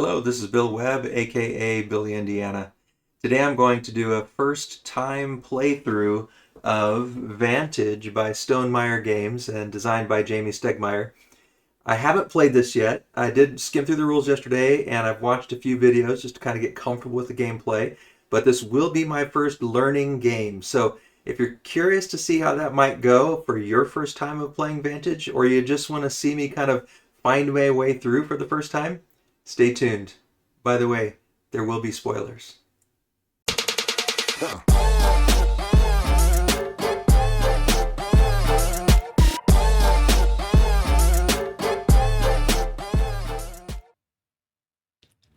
Hello, this is Bill Webb, aka BillyIndiana. Today I'm going to do a first time playthrough of Vantage by Stonemaier Games and designed by Jamie Stegmaier. I haven't played this yet. I did skim through the rules yesterday and I've watched a few videos just to kind of get comfortable with the gameplay, but this will be my first learning game. So if you're curious to see how that might go for your first time of playing Vantage, or you just want to see me kind of find my way through for the first time, stay tuned. By the way, there will be spoilers.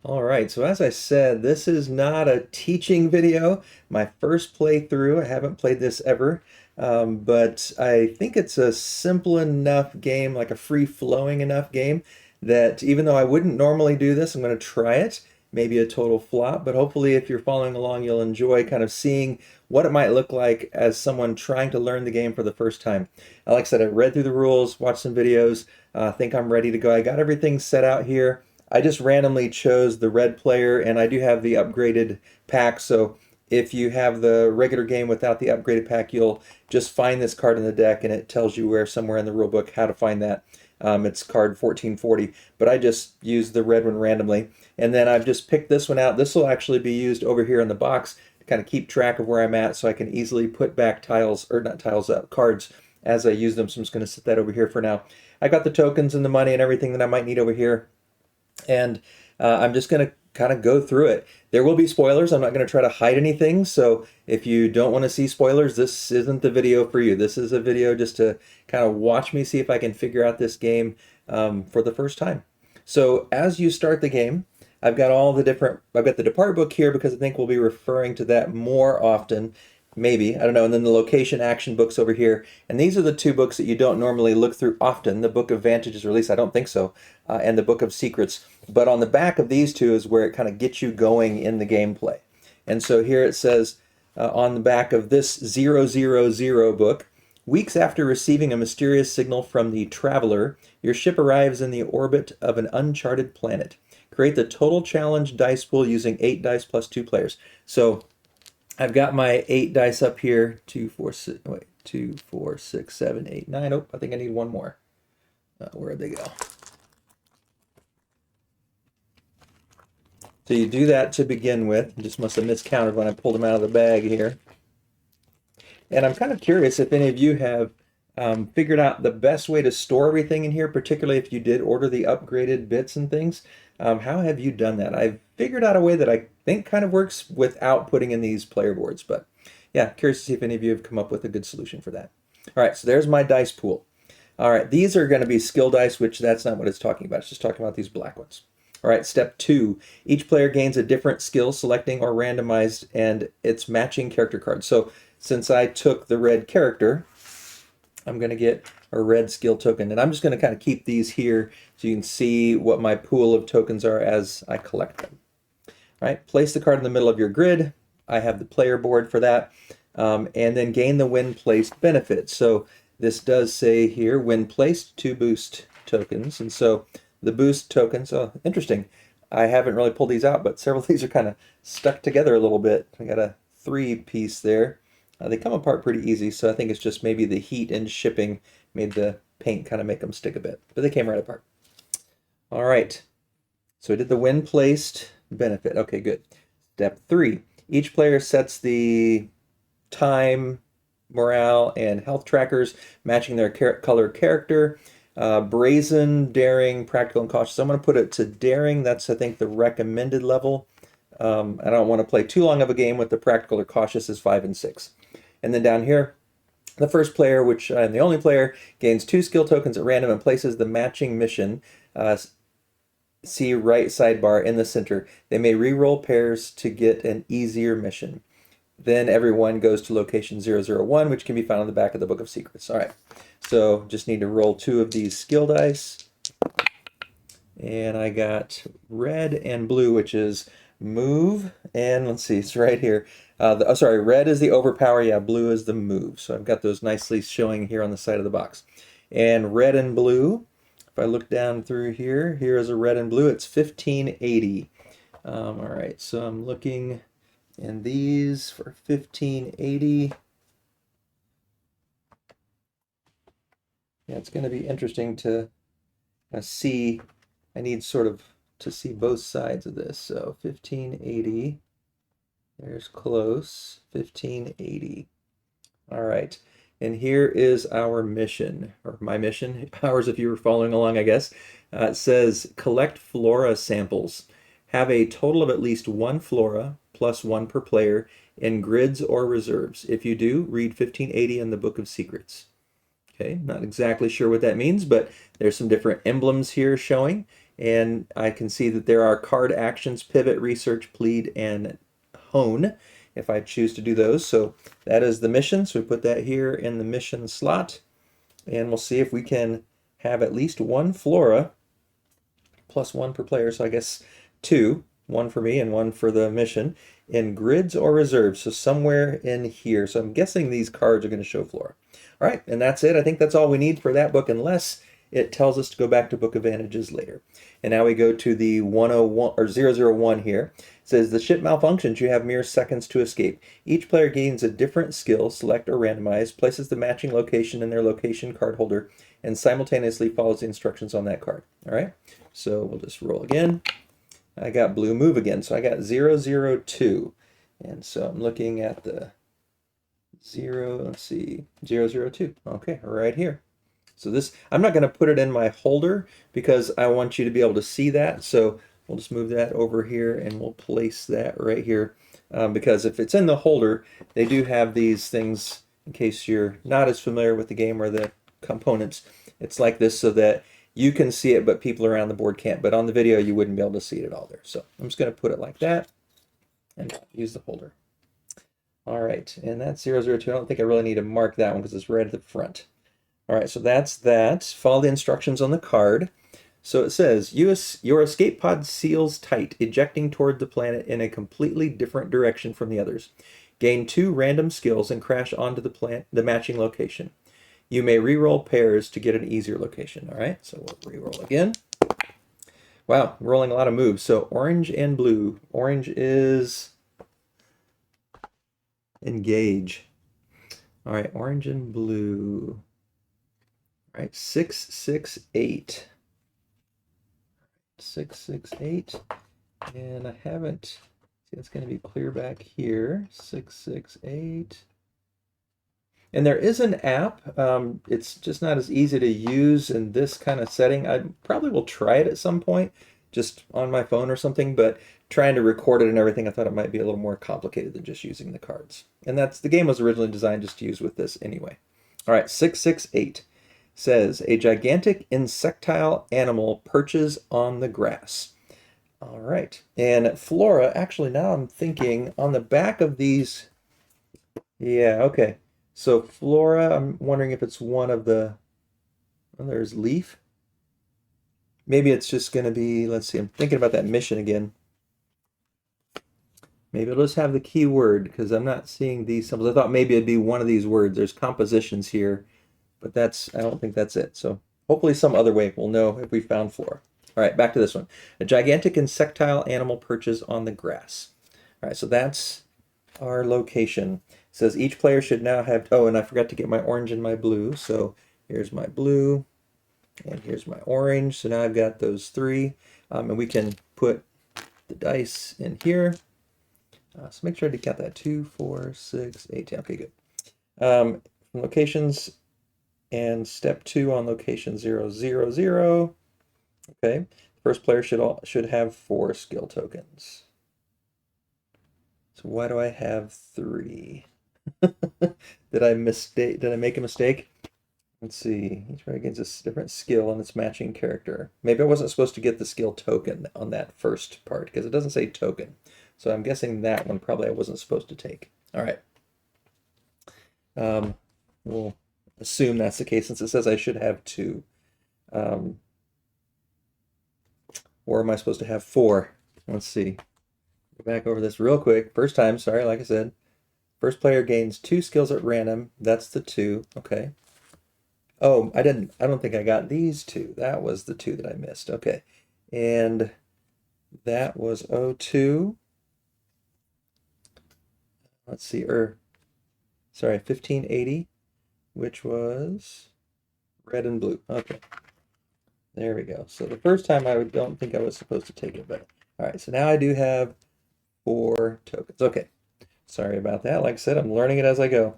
All right, so as I said, this is not a teaching video. My first playthrough, I haven't played this ever, but I think it's a simple enough game, like a free-flowing enough game, that even though I wouldn't normally do this, I'm going to try it. Maybe a total flop, but hopefully if you're following along, you'll enjoy kind of seeing what it might look like as someone trying to learn the game for the first time. Like I said, I read through the rules, watched some videos, think I'm ready to go. I got everything set out here. I just randomly chose the red player, and I do have the upgraded pack, so if you have the regular game without the upgraded pack, you'll just find this card in the deck, and it tells you where somewhere in the rule book how to find that. It's card 1440, but I just used the red one randomly. And then I've just picked this one out. This will actually be used over here in the box to kind of keep track of where I'm at so I can easily put back tiles, or not tiles, cards as I use them. So I'm just going to set that over here for now. I got the tokens and the money and everything that I might need over here. And I'm just going to kind of go through it. There will be spoilers. I'm not going to try to hide anything. So if you don't want to see spoilers, this isn't the video for you. This is a video just to kind of watch me see if I can figure out this game for the first time. So as you start the game, I've got the depart book here because I think we'll be referring to that more often. Maybe, I don't know. And then the location action books over here. And these are the two books that you don't normally look through often. The Book of Vantages, or at least I don't think so, and the Book of Secrets. But on the back of these two is where it kind of gets you going in the gameplay. And so here it says on the back of this 000 book, weeks after receiving a mysterious signal from the Traveler, your ship arrives in the orbit of an uncharted planet. Create the total challenge dice pool using 8 dice plus 2 players. So I've got my 8 dice up here. 2, 4, 6, 7, 8, 9. Oh, I think I need one more. Where'd they go? So you do that to begin with. I just must have miscounted when I pulled them out of the bag here. And I'm kind of curious if any of you have figured out the best way to store everything in here, particularly if you did order the upgraded bits and things. How have you done that? I've figured out a way that I think kind of works without putting in these player boards, but yeah, curious to see if any of you have come up with a good solution for that. All right, so there's my dice pool. All right, these are going to be skill dice, which that's not what it's talking about. It's just talking about these black ones. All right, step 2. Each player gains a different skill, selecting or randomized, and it's matching character cards. So since I took the red character, I'm going to get a red skill token, and I'm just going to kind of keep these here so you can see what my pool of tokens are as I collect them. All right, place the card in the middle of your grid. I have the player board for that, and then gain the when placed benefit. So this does say here, when placed, 2 boost tokens, and so the boost tokens, oh, interesting. I haven't really pulled these out, but several of these are kind of stuck together a little bit. I got a 3-piece there. They come apart pretty easy, so I think it's just maybe the heat and shipping made the paint kind of make them stick a bit, but they came right apart. All right, so I did the when placed benefit. Okay, good. Step 3, each player sets the time, morale, and health trackers matching their color character. Brazen, daring, practical, and cautious. I'm going to put it to daring. That's, I think, the recommended level. I don't want to play too long of a game with the practical or cautious is 5 and 6. And then down here, the first player, which I'm the only player, gains 2 skill tokens at random and places the matching mission, see right sidebar in the center. They may re-roll pairs to get an easier mission. Then everyone goes to location 001, which can be found on the back of the Book of Secrets. All right, so just need to roll 2 of these skill dice. And I got red and blue, which is move, and let's see, it's right here. Sorry, red is the overpower, yeah, blue is the move. So I've got those nicely showing here on the side of the box. And red and blue if I look down through here, here is a red and blue. It's 1580. All right, so I'm looking in these for 1580. Yeah, it's going to be interesting to see. I need sort of to see both sides of this. So 1580. There's close. 1580. All right. And here is our mission, or my mission, ours if you were following along, I guess. It says collect flora samples. Have a total of at least one flora, plus one per player, in grids or reserves. If you do, read 1580 in the Book of Secrets. Okay, not exactly sure what that means, but there's some different emblems here showing, and I can see that there are card actions, pivot, research, plead, and hone, if I choose to do those. So that is the mission, so we put that here in the mission slot, and we'll see if we can have at least one flora, plus one per player, so I guess two, one for me and one for the mission, in grids or reserves, so somewhere in here. So I'm guessing these cards are going to show flora. All right, and that's it. I think that's all we need for that book, unless it tells us to go back to Book of Vantages later. And now we go to the 101 or 001 here. It says the ship malfunctions. You have mere seconds to escape. Each player gains a different skill, select or randomize, places the matching location in their location card holder, and simultaneously follows the instructions on that card. All right, so we'll just roll again. I got blue move again, so I got 002. And so I'm looking at the 002. Okay, right here. So this, I'm not going to put it in my holder because I want you to be able to see that. So we'll just move that over here and we'll place that right here. Because if it's in the holder, they do have these things, in case you're not as familiar with the game or the components. It's like this so that you can see it, but people around the board can't. But on the video, you wouldn't be able to see it at all there. So I'm just going to put it like that and use the holder. All right, and that's 002. I don't think I really need to mark that one because it's right at the front. All right, so that's that. Follow the instructions on the card. So it says, your escape pod seals tight, ejecting toward the planet in a completely different direction from the others. Gain 2 random skills and crash onto the matching location. You may re-roll pairs to get an easier location. All right, so we'll re-roll again. Wow, rolling a lot of moves. So orange and blue. Orange is engage. All right, orange and blue. All right, 668. 668. And I haven't, see, it's going to be clear back here. 668. And there is an app. It's just not as easy to use in this kind of setting. I probably will try it at some point, just on my phone or something, but trying to record it and everything, I thought it might be a little more complicated than just using the cards. And that's, the game was originally designed just to use with this anyway. All right, 668 says, a gigantic insectile animal perches on the grass. All right, and flora, actually now I'm thinking on the back of these, yeah, okay. So flora, I'm wondering if it's one of the, well, there's leaf. Maybe it's just going to be, let's see, I'm thinking about that mission again. Maybe it'll just have the key word because I'm not seeing these symbols. I thought maybe it'd be one of these words. There's compositions here, but I don't think that's it. So hopefully some other way we'll know if we found flora. All right, back to this one. A gigantic insectile animal perches on the grass. All right, so that's our location. It says each player should now have, oh, and I forgot to get my orange and my blue. So here's my blue and here's my orange. So now I've got those 3. And we can put the dice in here. So make sure to count that 2, 4, 6, 8, 10. Okay, good. Locations and step 2 on location 0, 0, 0. Okay, first player should have 4 skill tokens. So why do I have 3? Did I make a mistake? Let's see. Each player gains a different skill on its matching character. Maybe I wasn't supposed to get the skill token on that first part because it doesn't say token. So I'm guessing that one probably I wasn't supposed to take. All right. We'll assume that's the case since it says I should have 2. Or am I supposed to have 4? Let's see. Go back over this real quick. First time, sorry, like I said. First player gains 2 skills at random. That's the 2. Okay. Oh, I don't think I got these two. That was the two that I missed. Okay. And that was 02. Let's see, sorry, 1580, which was red and blue. Okay. There we go. So the first time don't think I was supposed to take it, but all right. So now I do have 4 tokens. Okay. Sorry about that. Like I said, I'm learning it as I go.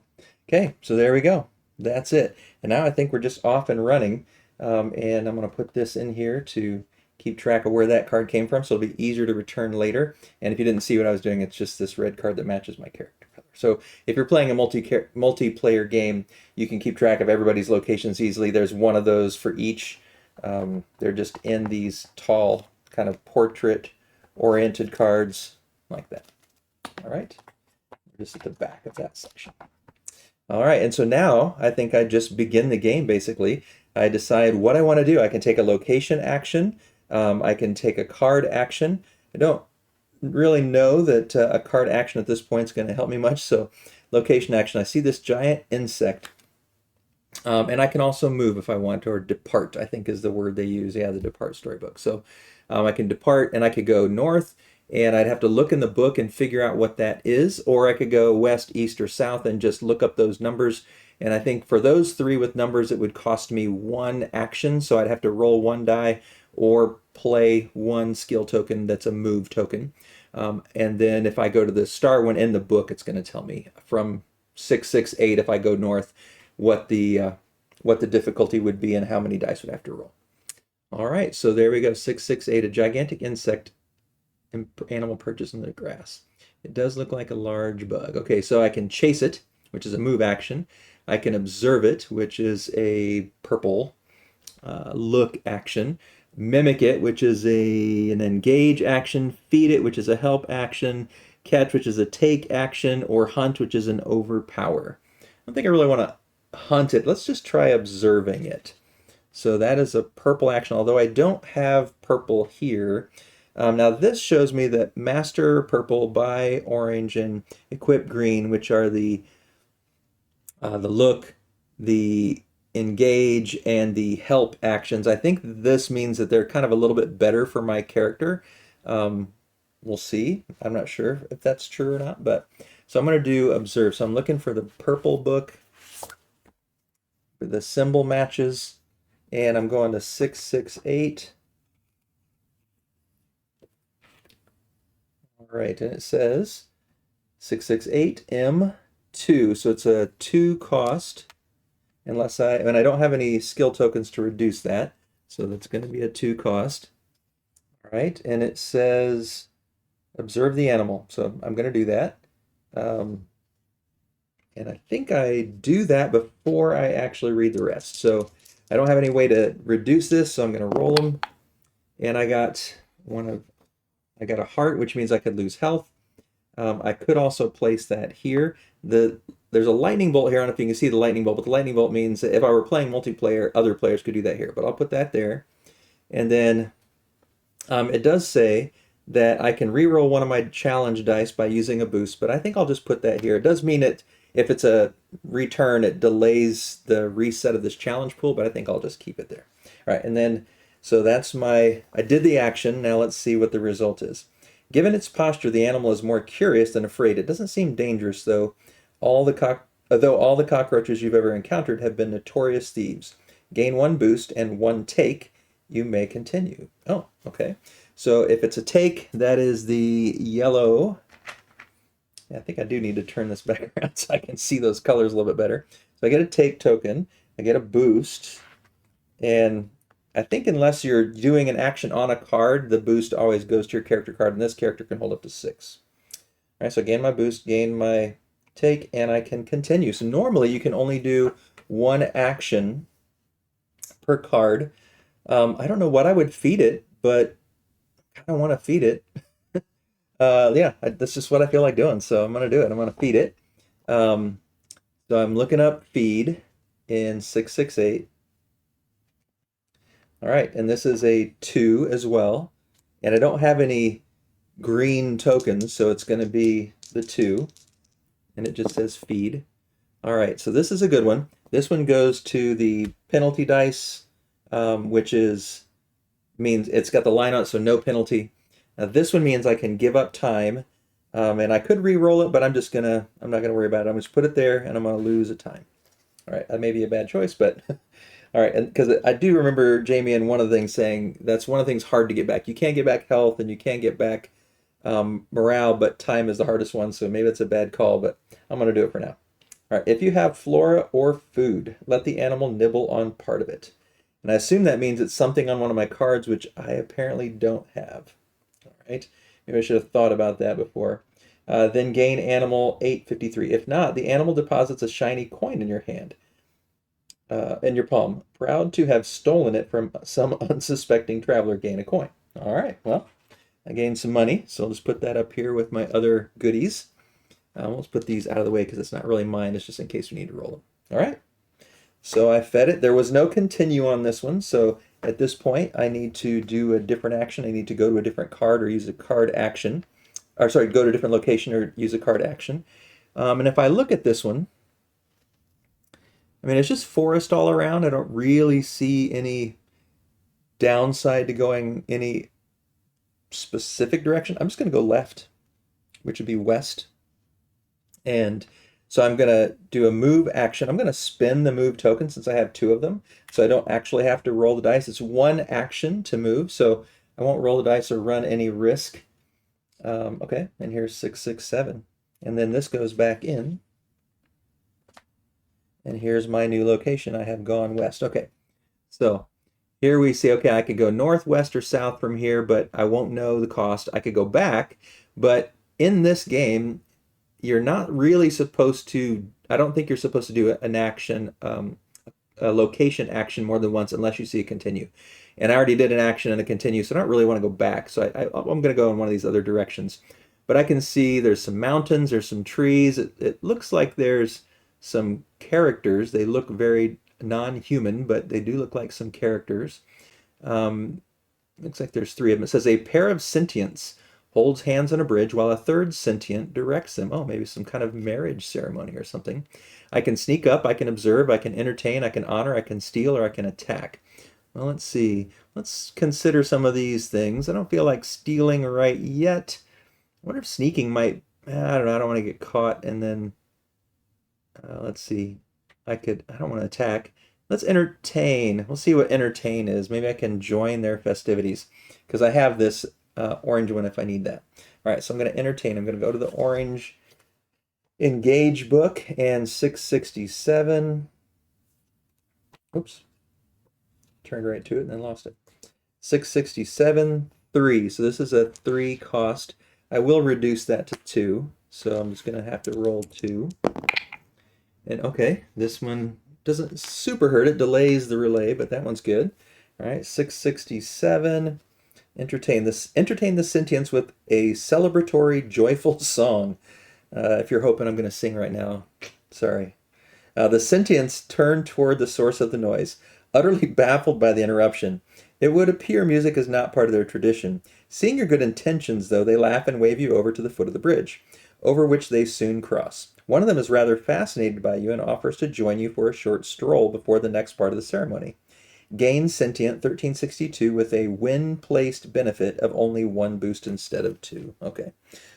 Okay, so there we go. That's it. And now I think we're just off and running. And I'm going to put this in here to keep track of where that card came from, so it'll be easier to return later. And if you didn't see what I was doing, it's just this red card that matches my character color. So if you're playing a multiplayer game, you can keep track of everybody's locations easily. There's one of those for each. They're just in these tall, kind of portrait-oriented cards like that. All right. Just at the back of that section. All right, and so now I think I just begin the game basically. I decide what I want to do. I can take a location action. I can take a card action. I don't really know that a card action at this point is going to help me much. So location action, I see this giant insect. And I can also move if I want, or depart, I think is the word they use. Yeah, the depart storybook. So I can depart and I could go north, and I'd have to look in the book and figure out what that is, or I could go west, east, or south and just look up those numbers. And I think for those three with numbers, it would cost me 1 action, so I'd have to roll 1 die or play 1 skill token that's a move token. And then if I go to the star one in the book, it's going to tell me from 668 if I go north what the difficulty would be and how many dice would have to roll. All right, so there we go, 668, a gigantic insect animal perches in the grass. It does look like a large bug. Okay, so I can chase it, which is a move action. I can observe it, which is a purple look action. Mimic it, which is an engage action. Feed it, which is a help action. Catch, which is a take action. Or hunt, which is an overpower. I don't think I really want to hunt it. Let's just try observing it. So that is a purple action, although I don't have purple here. Now this shows me that master purple, buy orange, and equip green, which are the look, the engage, and the help actions. I think this means that they're kind of a little bit better for my character. We'll see. I'm not sure if that's true or not, but so I'm going to do observe. So I'm looking for the purple book for the symbol matches, and I'm going to 668. All right, and it says 668 M2, so it's a 2 cost, and I don't have any skill tokens to reduce that, so that's going to be a 2 cost. All right, and it says observe the animal, so I'm going to do that. And I think I do that before I actually read the rest. So I don't have any way to reduce this, so I'm going to roll them. And I got a heart, which means I could lose health. I could also place that here. There's a lightning bolt here. I don't know if you can see the lightning bolt, but the lightning bolt means that if I were playing multiplayer, other players could do that here. But I'll put that there. And then it does say that I can reroll one of my challenge dice by using a boost, but I think I'll just put that here. It does mean if it's a return, it delays the reset of this challenge pool, but I think I'll just keep it there. All right, and then, so that's I did the action. Now let's see what the result is. Given its posture, the animal is more curious than afraid. It doesn't seem dangerous, though. Though all the cockroaches you've ever encountered have been notorious thieves. Gain 1 boost and 1 take. You may continue. Oh, okay. So if it's a take, that is the yellow. I think I do need to turn this back around so I can see those colors a little bit better. So I get a take token, I get a boost, and I think unless you're doing an action on a card, the boost always goes to your character card, and this character can hold up to 6. All right, so I gain my boost, gain my take, and I can continue. So normally you can only do 1 action per card. I don't know what I would feed it, but I kind of want to feed it. Yeah, that's just what I feel like doing, so I'm going to do it. I'm going to feed it. So I'm looking up feed in 668. All right, and this is a 2 as well. And I don't have any green tokens, so it's going to be the 2. And it just says feed. All right, so this is a good one. This one goes to the penalty dice, which means it's got the line on it, so no penalty. Now this one means I can give up time, and I could re-roll it, but I'm not gonna worry about it. I'm just put it there, and I'm gonna lose a time. All right, that may be a bad choice, but all right, and because I do remember Jamie and one of the things saying that's one of the things hard to get back. You can't get back health, and you can't get back morale, but time is the hardest one. So maybe it's a bad call, but I'm gonna do it for now. All right, if you have flora or food, let the animal nibble on part of it. And I assume that means it's something on one of my cards, which I apparently don't have. All right, maybe I should have thought about that before. Then gain animal 853. If not, the animal deposits a shiny coin in your hand, in your palm. Proud to have stolen it from some unsuspecting traveler, gain a coin. All right, well, I gained some money, so I'll just put that up here with my other goodies. Let's put these out of the way because it's not really mine. It's just in case we need to roll them. All right. So I fed it. There was no continue on this one. So at this point, I need to do a different action. I need to go to a different card or use a card action. Or sorry, go to a different location or use a card action. And if I look at this one, I mean, it's just forest all around. I don't really see any downside to going any specific direction. I'm just going to go left, which would be west. And so I'm going to do a move action. I'm going to spend the move token since I have two of them. So I don't actually have to roll the dice. It's one action to move. So I won't roll the dice or run any risk. Okay, and here's 667. And then this goes back in. And here's my new location. I have gone west. Okay, so here we see, okay, I could go northwest or south from here, but I won't know the cost. I could go back, but in this game, you're not really supposed to, I don't think you're supposed to do an action, a location action more than once unless you see a continue. And I already did an action and a continue, so I don't really want to go back. So I'm going to go in one of these other directions. But I can see there's some mountains, there's some trees. It looks like there's some characters. They look very non-human, but they do look like some characters. Looks like there's three of them. It says a pair of sentients holds hands on a bridge while a third sentient directs them. Oh, maybe some kind of marriage ceremony or something. I can sneak up, I can observe, I can entertain, I can honor, I can steal, or I can attack. Well, let's see. Let's consider some of these things. I don't feel like stealing right yet. I wonder if sneaking might, I don't know, I don't want to get caught. And then, let's see. I don't want to attack. Let's entertain. We'll see what entertain is. Maybe I can join their festivities because I have this orange one if I need that. All right, so I'm going to entertain. I'm going to go to the orange engage book and 667. Oops. Turned right to it and then lost it. 667, 3. So this is a 3 cost. I will reduce that to 2. So I'm just going to have to roll 2. And okay, this one doesn't super hurt. It delays the relay, but that one's good. All right, 667. Entertain the sentients with a celebratory, joyful song. If you're hoping I'm going to sing right now, sorry. The sentients turn toward the source of the noise, utterly baffled by the interruption. It would appear music is not part of their tradition. Seeing your good intentions, though, they laugh and wave you over to the foot of the bridge, over which they soon cross. One of them is rather fascinated by you and offers to join you for a short stroll before the next part of the ceremony. Gain sentient 1362 with a when-placed benefit of only 1 boost instead of 2. Okay,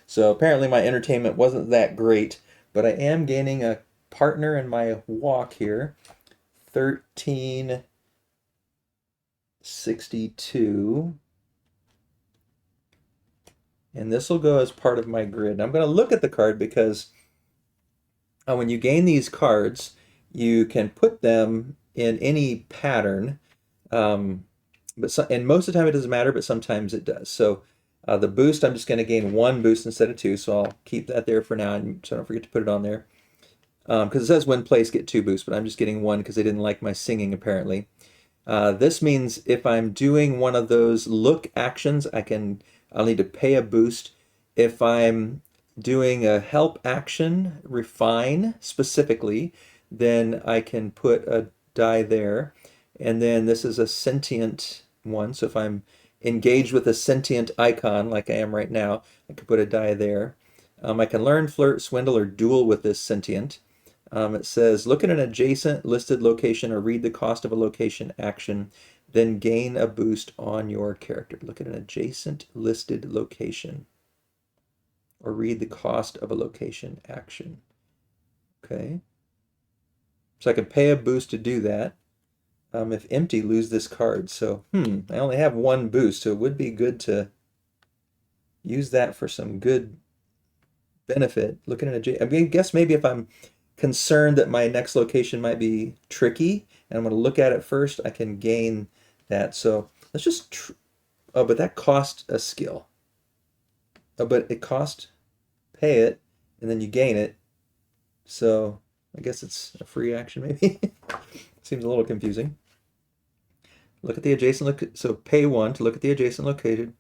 so apparently my entertainment wasn't that great, but I am gaining a partner in my walk here. 1362. And this will go as part of my grid. Now I'm going to look at the card because when you gain these cards, you can put them in any pattern, and most of the time it doesn't matter, but sometimes it does. So the boost, I'm just going to gain 1 boost instead of 2, so I'll keep that there for now, and so don't forget to put it on there. Because it says when placed, get 2 boosts, but I'm just getting 1 because they didn't like my singing, apparently. This means if I'm doing one of those look actions, I'll need to pay a boost. If I'm doing a help action, refine specifically, then I can put a die there. And then this is a sentient one. So if I'm engaged with a sentient icon like I am right now, I can put a die there. I can learn, flirt, swindle, or duel with this sentient. It says, look at an adjacent listed location or read the cost of a location action, then gain a boost on your character. Look at an adjacent listed location or read the cost of a location action. Okay. So I can pay a boost to do that. If empty, lose this card. So, I only have one boost, so it would be good to use that for some good benefit. Looking at a, I mean, I guess maybe if I'm concerned that my next location might be tricky, and I'm going to look at it first, I can gain that. So let's just, oh, but that cost a skill. Oh, but it cost, pay it, and then you gain it. So I guess it's a free action maybe. Seems a little confusing. Look at the adjacent, so pay one to look at the adjacent located,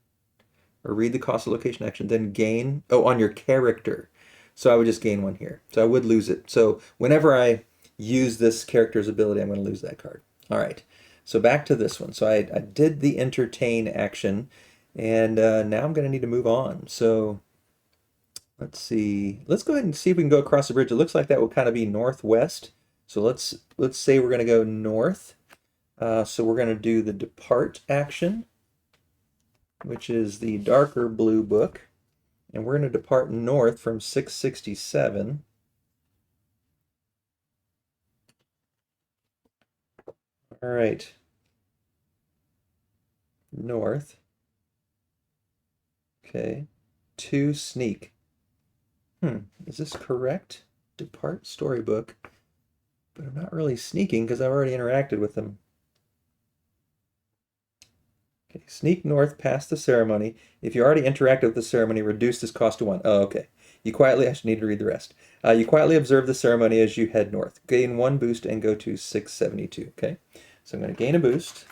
or read the cost of location action, then gain, oh, on your character. So I would just gain one here. So I would lose it. So whenever I use this character's ability, I'm going to lose that card. All right. So back to this one. So I did the entertain action, and now I'm going to need to move on. So let's see. Let's go ahead and see if we can go across the bridge. It looks like that will kind of be northwest. So let's say we're going to go north. So we're going to do the depart action, which is the darker blue book. And we're going to depart north from 667. All right. North. Okay. 2 sneak. Is this correct? Depart storybook. But I'm not really sneaking because I've already interacted with them. Okay, sneak north past the ceremony. If you already interacted with the ceremony, reduce this cost to 1. Oh, okay. You quietly, I should need to read the rest. You quietly observe the ceremony as you head north. Gain 1 boost and go to 672. Okay, so I'm going to gain a boost.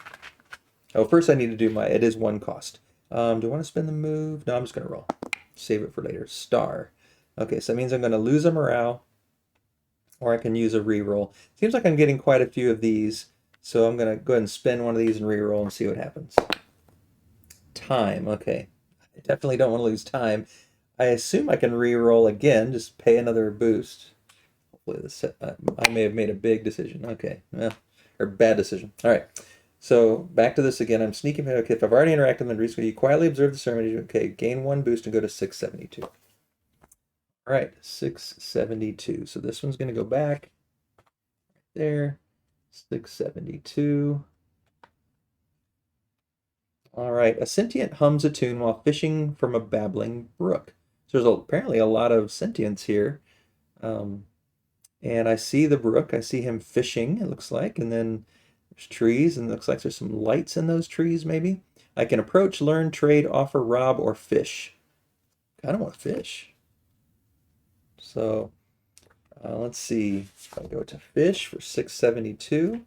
Oh, first I need to do my, it is 1 cost. Do I want to spend the move? No, I'm just going to roll. Save it for later. Star. Okay, so that means I'm going to lose a morale, or I can use a reroll. Seems like I'm getting quite a few of these, so I'm going to go ahead and spend one of these and reroll and see what happens. Time, okay. I definitely don't want to lose time. I assume I can re-roll again, just pay another boost. Hopefully this, I may have made a big decision. Okay, well, or bad decision. All right, so back to this again. I'm sneaking. Okay, if I've already interacted with the reason, you quietly observe the ceremony. Okay, gain 1 boost and go to 672. All right, 672. So this one's going to go back there. 672. All right, a sentient hums a tune while fishing from a babbling brook. So there's apparently a lot of sentience here. And I see the brook. I see him fishing, it looks like. And then there's trees, and it looks like there's some lights in those trees, maybe. I can approach, learn, trade, offer, rob, or fish. I don't want to fish. So let's see. If I go to fish for 672.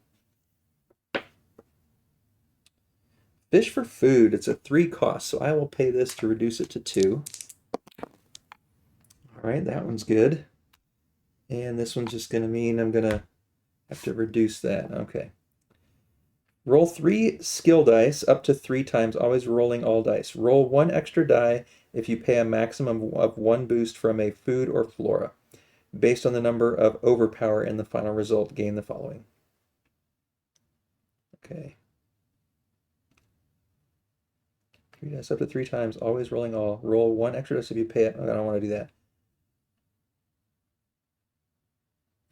Fish for food, it's a 3 cost, so I will pay this to reduce it to 2. All right, that one's good. And this one's just going to mean I'm going to have to reduce that. Okay. Roll 3 skill dice up to 3 times, always rolling all dice. Roll 1 extra die if you pay a maximum of 1 boost from a food or flora. Based on the number of overpower in the final result, gain the following. Okay. 3 dice up to 3 times, always rolling all. Roll 1 extra dice if you pay it. I don't want to do that.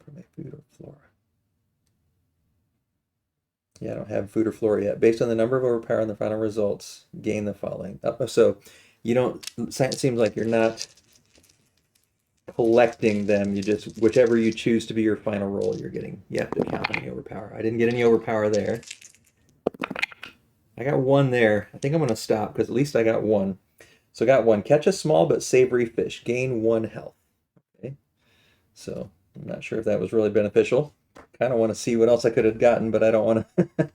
From a food or flora. Yeah, I don't have food or flora yet. Based on the number of overpower in the final results, gain the following. So you don't, it seems like you're not collecting them. You just, whichever you choose to be your final roll, you're getting, you have to count any overpower. I didn't get any overpower there. I got 1 there. I think I'm going to stop because at least I got 1. So I got 1. Catch a small but savory fish. Gain 1 health. Okay. So I'm not sure if that was really beneficial. Kind of want to see what else I could have gotten, but I don't want to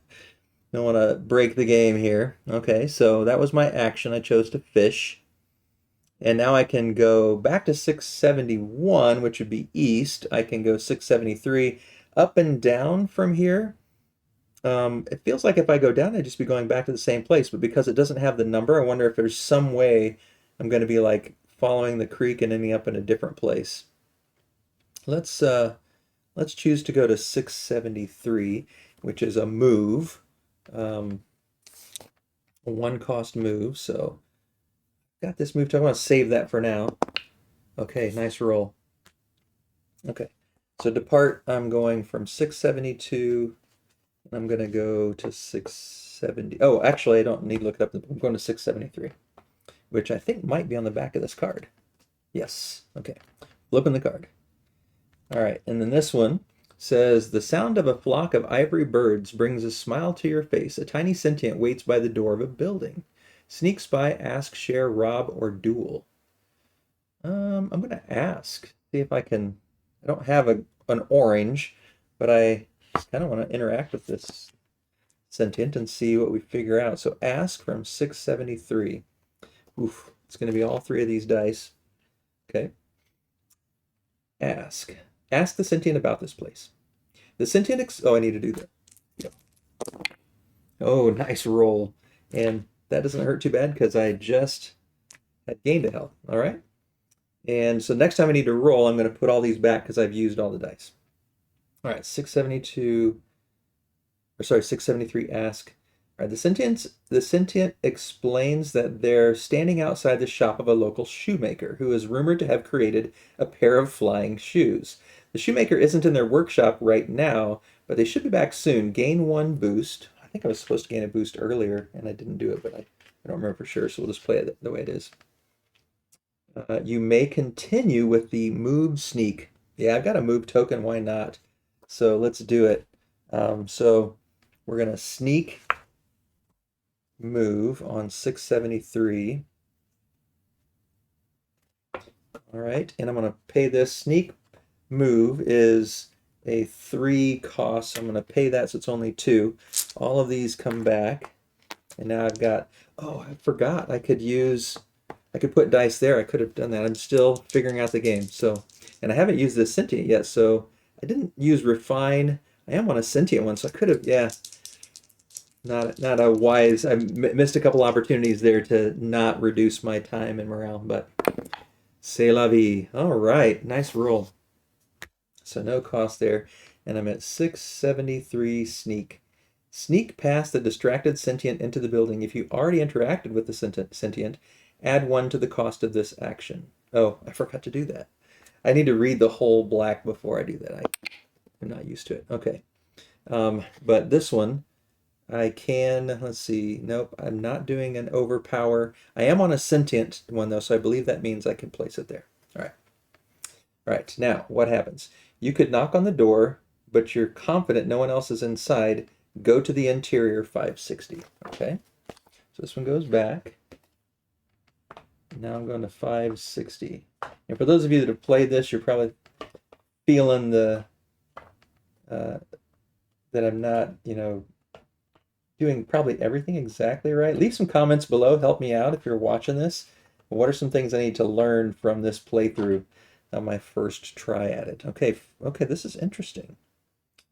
don't want to break the game here. Okay, so that was my action. I chose to fish. And now I can go back to 671, which would be east. I can go 673 up and down from here. It feels like if I go down, I'd just be going back to the same place, but because it doesn't have the number, I wonder if there's some way I'm going to be like following the creek and ending up in a different place. Let's let's choose to go to 673, which is a move, a one cost move. So got this move. I want to save that for now. Okay, nice roll. Okay, so depart, I'm going from 672, and I'm going to go to 670. Oh, actually, I don't need to look it up. I'm going to 673, which I think might be on the back of this card. Yes, okay. Flipping the card. All right, and then this one says, the sound of a flock of ivory birds brings a smile to your face. A tiny sentient waits by the door of a building. Sneak, spy, ask, share, rob, or duel. I'm going to ask. See if I can. I don't have an orange, but I just kind of want to interact with this sentient and see what we figure out. So ask from 673. Oof, it's going to be all three of these dice. Okay. Ask. Ask the sentient about this place. The sentient. Oh, I need to do that. Yep. Oh, nice roll. And that doesn't hurt too bad because I just had gained a health. All right. And so next time I need to roll, I'm going to put all these back because I've used all the dice. All right, 672, or sorry, 673, ask. All right, the sentient explains that they're standing outside the shop of a local shoemaker who is rumored to have created a pair of flying shoes. The shoemaker isn't in their workshop right now, but they should be back soon. Gain one boost. I think I was supposed to gain a boost earlier, and I didn't do it, but I don't remember for sure, so we'll just play it the way it is. You may continue with the move sneak. Yeah, I've got a move token. Why not? So let's do it. So we're going to sneak move on 673. All right, and I'm going to pay this. Sneak move is a 3 cost, so I'm going to pay that so it's only 2. All of these come back, and now I've got, oh, I forgot I could put dice there. I could have done that. I'm still figuring out the game. So, and I haven't used this sentient yet, so I didn't use refine. I am on a sentient one, so I could have, yeah. Not a wise. I missed a couple opportunities there to not reduce my time and morale, but c'est la vie. All right, nice roll. So no cost there, and I'm at 673 sneak. Sneak past the distracted sentient into the building. If you already interacted with the sentient, add 1 to the cost of this action. Oh, I forgot to do that. I need to read the whole black before I do that. I'm not used to it. Okay. But this one, I can, let's see. Nope, I'm not doing an overpower. I am on a sentient one, though, so I believe that means I can place it there. All right. All right, now, what happens? You could knock on the door, but you're confident no one else is inside. Go to the interior 560. Okay. So this one goes back. Now I'm going to 560. And for those of you that have played this, you're probably feeling the that I'm not, doing probably everything exactly right. Leave some comments below. Help me out if you're watching this. What are some things I need to learn from this playthrough on my first try at it? Okay, this is interesting.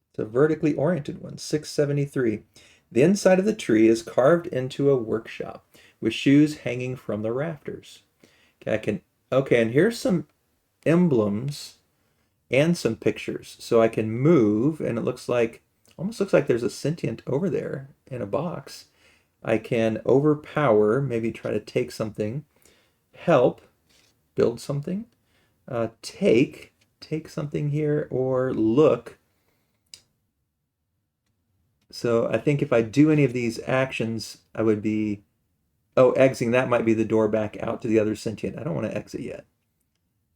It's a vertically oriented one, 673. The inside of the tree is carved into a workshop with shoes hanging from the rafters. Okay, and here's some emblems and some pictures. So I can move, and it almost looks like there's a sentient over there in a box. I can overpower, maybe try to take something, help, build something, take something here, or look. So I think if I do any of these actions, I would be, exiting, that might be the door back out to the other sentient. I don't want to exit yet.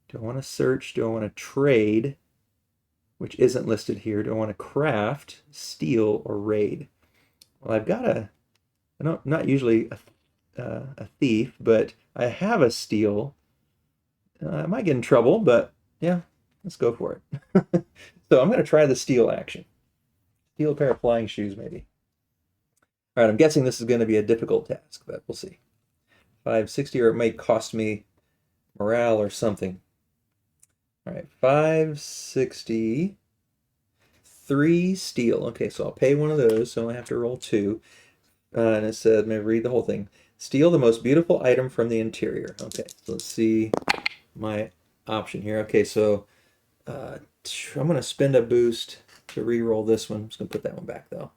Do I want to search? Do I want to trade, which isn't listed here? Do I want to craft, steal, or raid? Well, I've got I'm not usually a thief, but I have a steal. I might get in trouble, but yeah, let's go for it. So I'm going to try the steal action. Steal a pair of flying shoes, maybe. All right, I'm guessing this is going to be a difficult task, but we'll see. 560, or it may cost me morale or something. All right, 560, 3 steal. Okay, so I'll pay one of those, so I have to roll 2. And it said, let me read the whole thing. Steal the most beautiful item from the interior. Okay, so let's see my option here. Okay, so I'm going to spend a boost to re-roll this one. I'm just going to put that one back, though.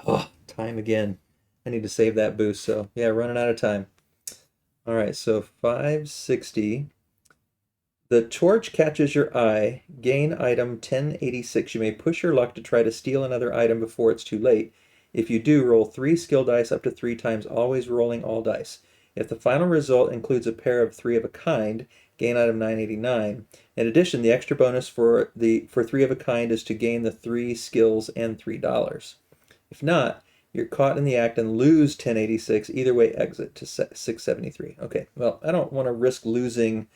Oh, time again. I need to save that boost, so yeah, running out of time. All right, so 560. The torch catches your eye. Gain item 1086. You may push your luck to try to steal another item before it's too late. If you do, roll 3 skill dice up to 3 times, always rolling all dice. If the final result includes a pair of 3 of a kind, gain item 989. In addition, the extra bonus for 3 of a kind is to gain the 3 skills and $3. If not, you're caught in the act and lose 1086. Either way, exit to 673. Okay, well, I don't want to risk losing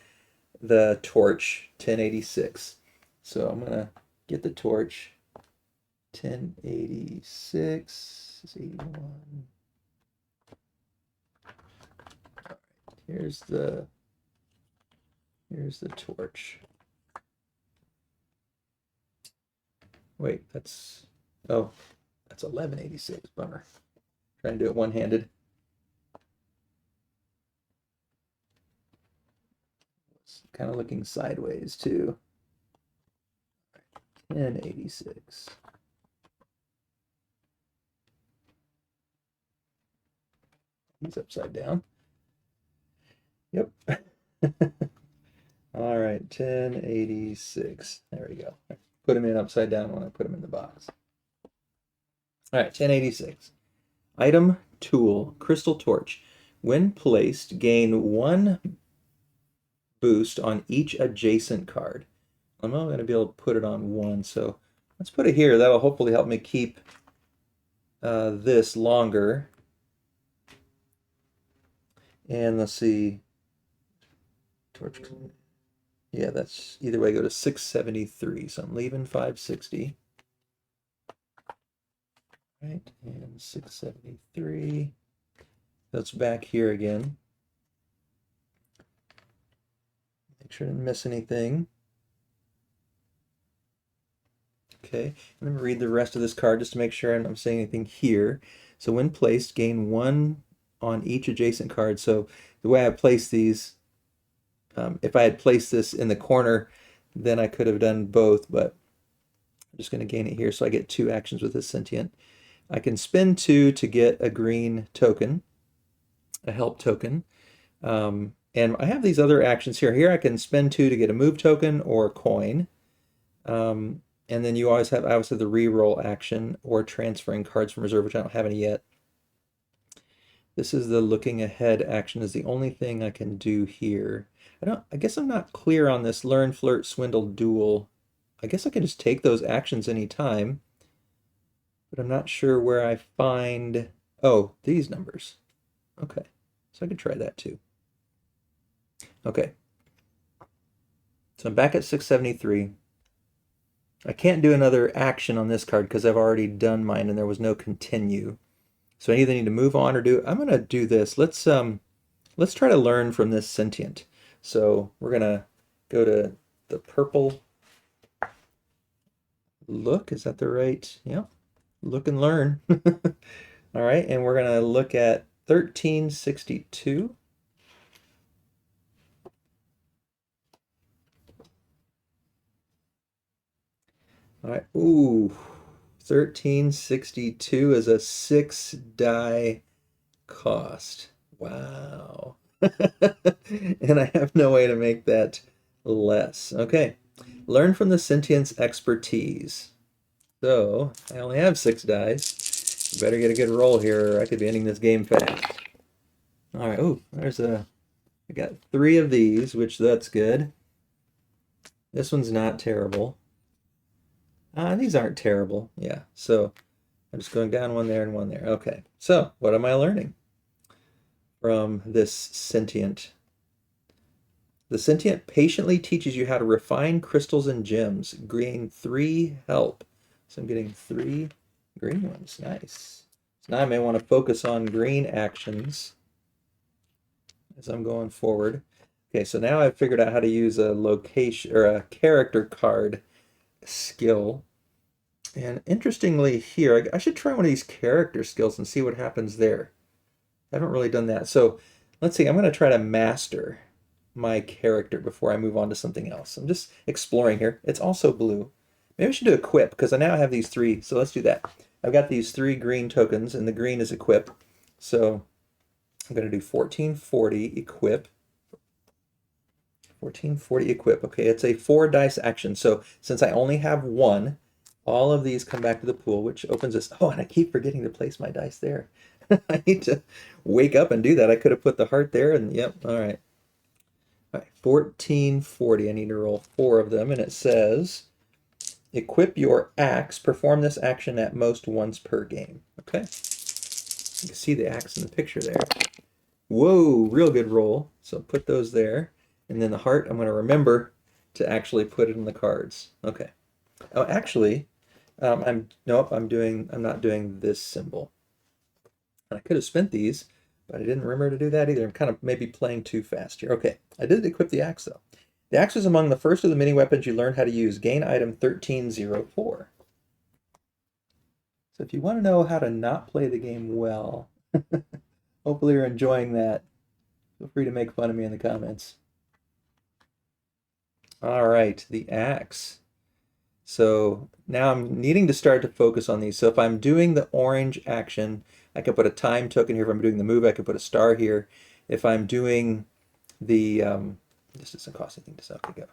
the torch 1086. So I'm going to get the torch 1086 is 81. All right, here's the torch. Wait, that's 1186. Bummer. Trying to do it one-handed. Kind of looking sideways too. 1086. He's upside down. Yep. All right, 1086. There we go. Put him in upside down when I put him in the box. All right, 1086. Item, tool, crystal torch. When placed, gain 1 boost on each adjacent card. I'm only going to be able to put it on 1, so let's put it here. That'll hopefully help me keep this longer. And let's see. Torch. Yeah, that's either way, go to 673. So I'm leaving 560. Right, and 673. That's back here again. Make sure I didn't miss anything. Okay, I'm going to read the rest of this card just to make sure I'm not saying anything here. So when placed, gain 1 on each adjacent card. So the way I place these, if I had placed this in the corner, then I could have done both, but I'm just going to gain it here. So I get 2 actions with this sentient. I can spend 2 to get a green token, a help token. And I have these other actions here. Here I can spend 2 to get a move token or a coin. And then I always have the re-roll action or transferring cards from reserve, which I don't have any yet. This is the looking ahead action is the only thing I can do here. I guess I'm not clear on this learn, flirt, swindle, duel. I guess I can just take those actions anytime, but I'm not sure where I find, these numbers. Okay, so I could try that too. Okay, so I'm back at 673. I can't do another action on this card because I've already done mine and there was no continue. So I either need to move on or I'm going to do this. Let's try to learn from this sentient. So we're going to go to the purple look. Is that the right? Yeah. Look and learn. All right, and we're going to look at 1362. All right, 1362 is a 6 die cost. Wow. And I have no way to make that less. Okay, learn from the sentient's expertise. So I only have 6 dice. Better get a good roll here or I could be ending this game fast. All right, I got 3 of these, which that's good. This one's not terrible. These aren't terrible. Yeah, so I'm just going down 1 there and 1 there. Okay, so what am I learning from this sentient? The sentient patiently teaches you how to refine crystals and gems. Gain 3 help. So I'm getting 3 green ones. Nice. So now I may want to focus on green actions as I'm going forward. Okay, so now I've figured out how to use a location or a character card skill. And interestingly here, I should try one of these character skills and see what happens there. I haven't really done that. So let's see, I'm going to try to master. my character before I move on to something else. I'm just exploring here. It's also blue. Maybe we should do equip because I now have these three. So let's do that. I've got these 3 green tokens, and the green is equip. So I'm going to do 1440 equip. 1440 equip. Okay, it's a 4 dice action. So since I only have 1, all of these come back to the pool, which opens this. Oh, and I keep forgetting to place my dice there. I need to wake up and do that. I could have put the heart there, and yep, all right. All right, 1440. I need to roll 4 of them, and it says, equip your axe. Perform this action at most once per game. Okay. You can see the axe in the picture there. Whoa, real good roll. So put those there. And then the heart, I'm going to remember to actually put it in the cards. Okay. Oh, actually, I'm not doing this symbol. And I could have spent these, but I didn't remember to do that either. I'm kind of maybe playing too fast here. Okay, I did equip the axe though. The axe is among the first of the many weapons you learn how to use. Gain item 1304. So if you want to know how to not play the game well, hopefully you're enjoying that. Feel free to make fun of me in the comments. All right, the axe. So now I'm needing to start to focus on these. So if I'm doing the orange action, I can put a time token here. If I'm doing the move, I can put a star here. If I'm doing the, this doesn't cost anything to sell. Okay,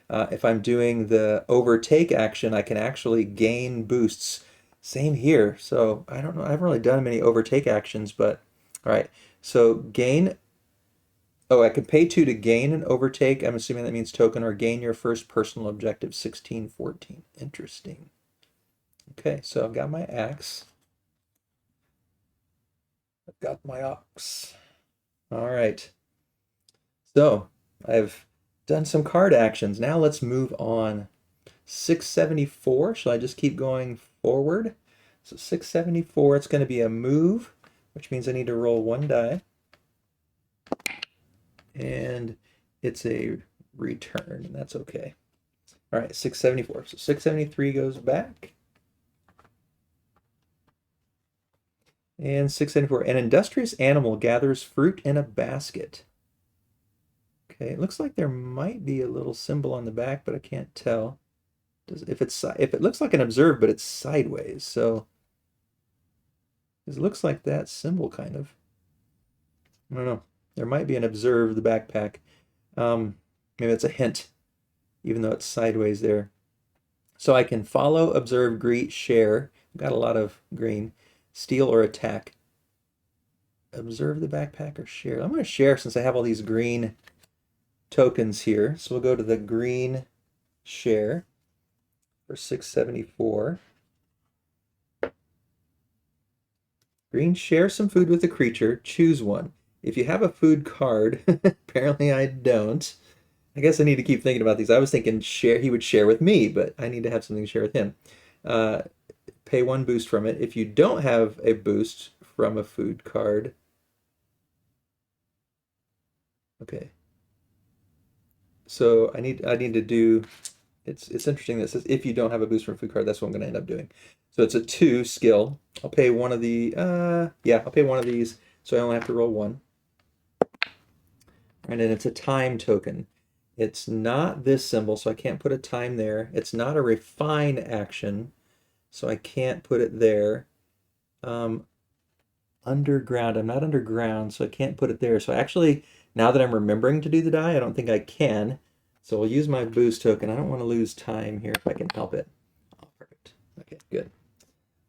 go. If I'm doing the overtake action, I can actually gain boosts. Same here. So I don't know. I haven't really done many overtake actions, but all right. So gain. Oh, I can pay 2 to gain an overtake. I'm assuming that means token, or gain your first personal objective, 1614. Interesting. Okay, so I've got my axe. I've got my ox. All right. So I've done some card actions. Now let's move on. 674. Shall I just keep going forward? So 674, it's going to be a move, which means I need to roll 1 die. And it's a return, and that's okay. All right, 674. So 673 goes back. And 674. An industrious animal gathers fruit in a basket. Okay, it looks like there might be a little symbol on the back, but I can't tell. If it looks like an observe, but it's sideways, so it looks like that symbol kind of. I don't know. There might be an observe the backpack. Maybe it's a hint, even though it's sideways there. So I can follow, observe, greet, share. Got a lot of green. Steal or attack. Observe the backpack or share. I'm going to share since I have all these green tokens here. So we'll go to the green share for 674. Green, share some food with the creature. Choose one. If you have a food card, apparently I don't. I guess I need to keep thinking about these. I was thinking he would share with me, but I need to have something to share with him. Pay 1 boost from it. If you don't have a boost from a food card, okay. So I need to do. It's interesting that it says if you don't have a boost from a food card, that's what I'm going to end up doing. So it's a 2 skill. I'll pay one of the. I'll pay one of these, so I only have to roll 1. And then it's a time token. It's not this symbol, so I can't put a time there. It's not a refine action, so I can't put it there. Underground, I'm not underground, so I can't put it there. So actually, now that I'm remembering to do the die, I don't think I can. So I'll use my boost token. I don't want to lose time here if I can help it. Oh, perfect. Okay, good.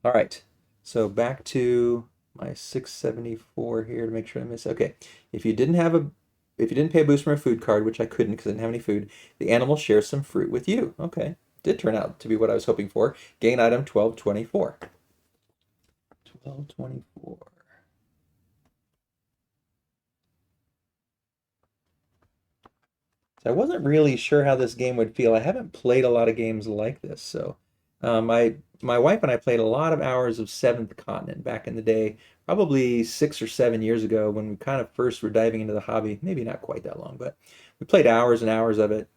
All right, so back to my 674 here to make sure I miss. Okay, if you didn't pay a boost from a food card, which I couldn't because I didn't have any food, the animal shares some fruit with you. Okay, did turn out to be what I was hoping for. Gain item 1224. 1224. So I wasn't really sure how this game would feel. I haven't played a lot of games like this, so my wife and I played a lot of hours of Seventh Continent back in the day, probably 6 or 7 years ago when we kind of first were diving into the hobby. Maybe not quite that long, but we played hours and hours of it.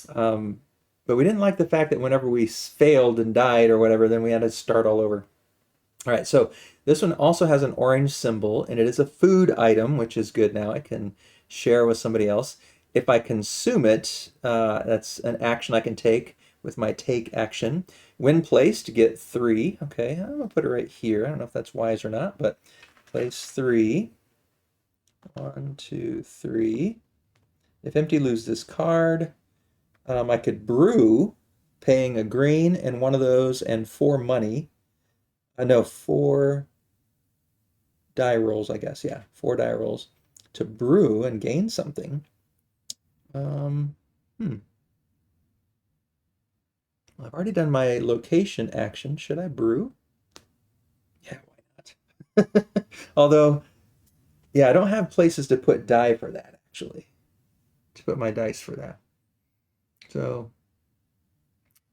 But we didn't like the fact that whenever we failed and died or whatever, then we had to start all over. All right, so this one also has an orange symbol, and it is a food item, which is good now. I can share with somebody else. If I consume it, that's an action I can take with my take action. When placed, get 3. Okay, I'm gonna put it right here. I don't know if that's wise or not, but place 3. 1, 2, 3. If empty, lose this card. I could brew, paying a green and one of those and 4 money. I know 4 die rolls, I guess. Yeah, 4 die rolls to brew and gain something. Hmm. I've already done my location action. Should I brew? Yeah, why not? Although, yeah, I don't have places to put die for that, actually, to put my dice for that. So,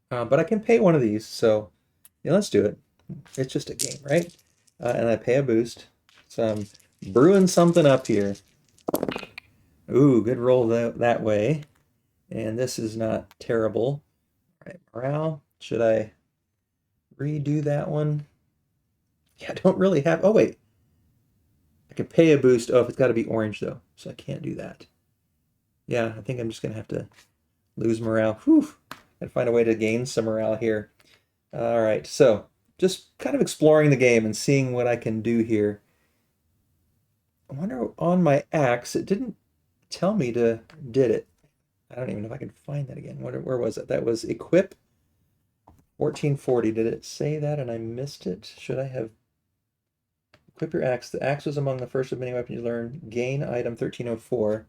but I can pay one of these. So, yeah, let's do it. It's just a game, right? And I pay a boost. So I'm brewing something up here. Ooh, good roll that way. And this is not terrible. All right, morale. Should I redo that one? Yeah, I don't really have. Oh, wait. I could pay a boost. Oh, it's got to be orange, though. So I can't do that. Yeah, I think I'm just going to have to lose morale. Whew. And find a way to gain some morale here. All right, so just kind of exploring the game and seeing what I can do here. I wonder on my axe, it didn't tell me to did it. I don't even know if I can find that again. Where was it? That was equip 1440. Did it say that and I missed it? Should I have equip your axe? The axe was among the first of many weapons you learn. Gain item 1304.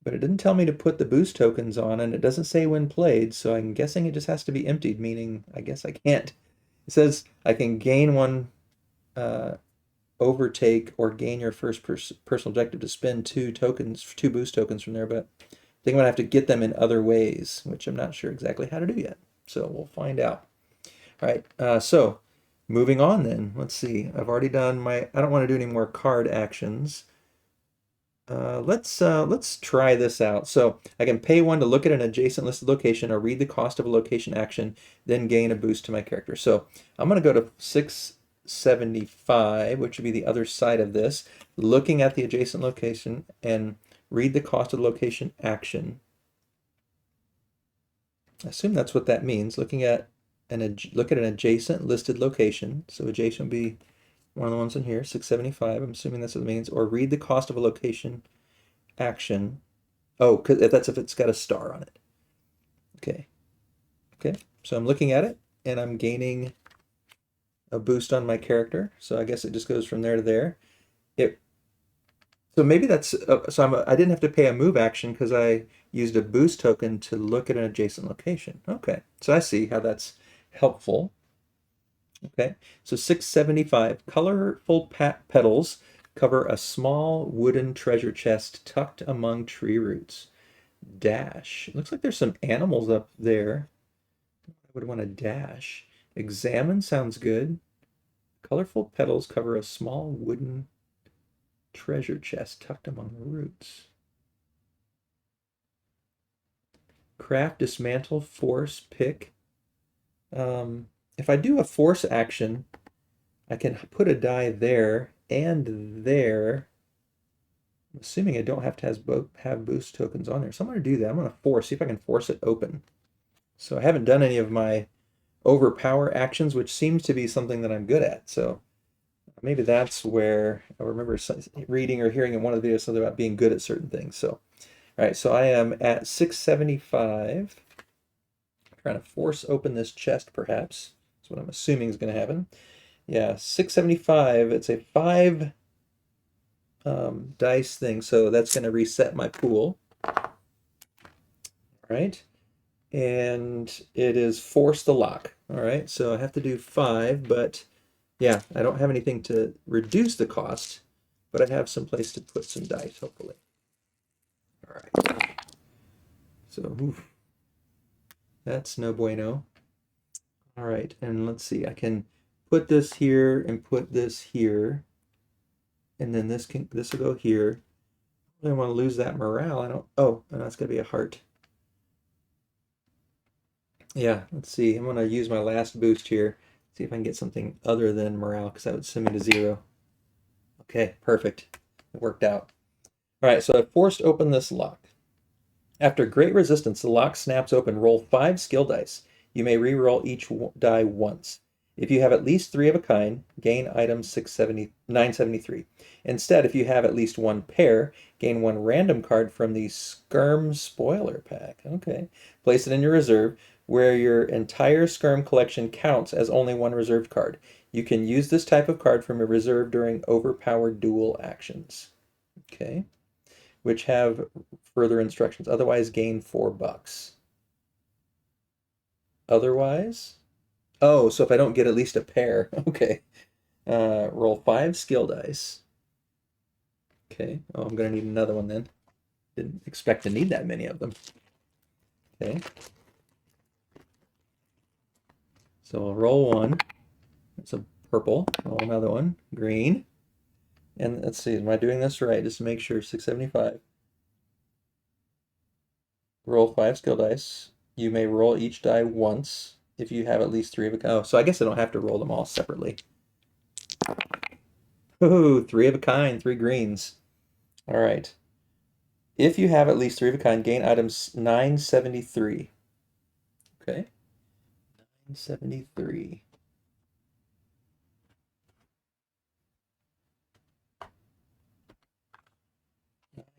But it didn't tell me to put the boost tokens on, and it doesn't say when played, so I'm guessing it just has to be emptied, meaning I guess I can't. It says I can gain one overtake or gain your first personal objective to spend 2 boost tokens from there, but I think I'm gonna have to get them in other ways, which I'm not sure exactly how to do yet. So we'll find out. All right, so moving on then. Let's see. I've already done my. I don't want to do any more card actions. Let's try this out. So I can pay 1 to look at an adjacent listed location or read the cost of a location action, then gain a boost to my character. So I'm gonna go to 675, which would be the other side of this, looking at the adjacent location and read the cost of the location action. I assume that's what that means. Look at an adjacent listed location. So adjacent would be one of the ones in here, 675. I'm assuming that's what it means. Or read the cost of a location action. Oh, because that's if it's got a star on it. Okay. Okay. So I'm looking at it and I'm gaining a boost on my character. So I guess it just goes from there to there. So maybe that's I didn't have to pay a move action because I used a boost token to look at an adjacent location. Okay. So I see how that's helpful. Okay, so 675. Colorful petals cover a small wooden treasure chest tucked among tree roots. Dash. It looks like there's some animals up there. I would want to dash. Examine sounds good. Colorful petals cover a small wooden treasure chest tucked among the roots. Craft, dismantle, force, pick. If I do a force action, I can put a die there and there. I'm assuming I don't have to have boost tokens on there. So I'm going to do that. I'm going to see if I can force it open. So I haven't done any of my overpower actions, which seems to be something that I'm good at. So maybe that's where I remember reading or hearing in one of the videos something about being good at certain things. So, all right, so I am at 675. I'm trying to force open this chest, perhaps. That's what I'm assuming is going to happen. Yeah, 675. It's a 5 dice thing, so that's going to reset my pool. All right, and it is force the lock. All right, so I have to do 5, but yeah, I don't have anything to reduce the cost, but I have some place to put some dice, hopefully. All right, so oof, that's no bueno. All right, and let's see, I can put this here and put this here, and then this will go here. I don't want to lose that morale. I don't. Oh, and that's gonna be a heart. Yeah, let's see. I'm gonna use my last boost here. See if I can get something other than morale, because that would send me to 0. Okay, perfect. It worked out. All right, so I forced open this lock. After great resistance, the lock snaps open. Roll 5 skill dice. You may re-roll each die once. If you have at least 3 of a kind, gain item 973. Instead, if you have at least 1 pair, gain 1 random card from the Skirm Spoiler Pack. Okay. Place it in your reserve, where your entire Skirm collection counts as only 1 reserved card. You can use this type of card from your reserve during overpowered duel actions. Okay. Which have further instructions. Otherwise, gain $4. Otherwise, oh, so if I don't get at least a pair, okay. Roll 5 skill dice. Okay. Oh, I'm gonna need another one then. Didn't expect to need that many of them. Okay. So I'll roll 1. It's a purple. Roll another one. Green. And let's see, am I doing this right? Just to make sure. 675. Roll 5 skill dice. You may roll each die once if you have at least 3 of a kind. Oh, so I guess I don't have to roll them all separately. Ooh, 3 of a kind, 3 greens. All right. If you have at least 3 of a kind, gain items 973. Okay. 973.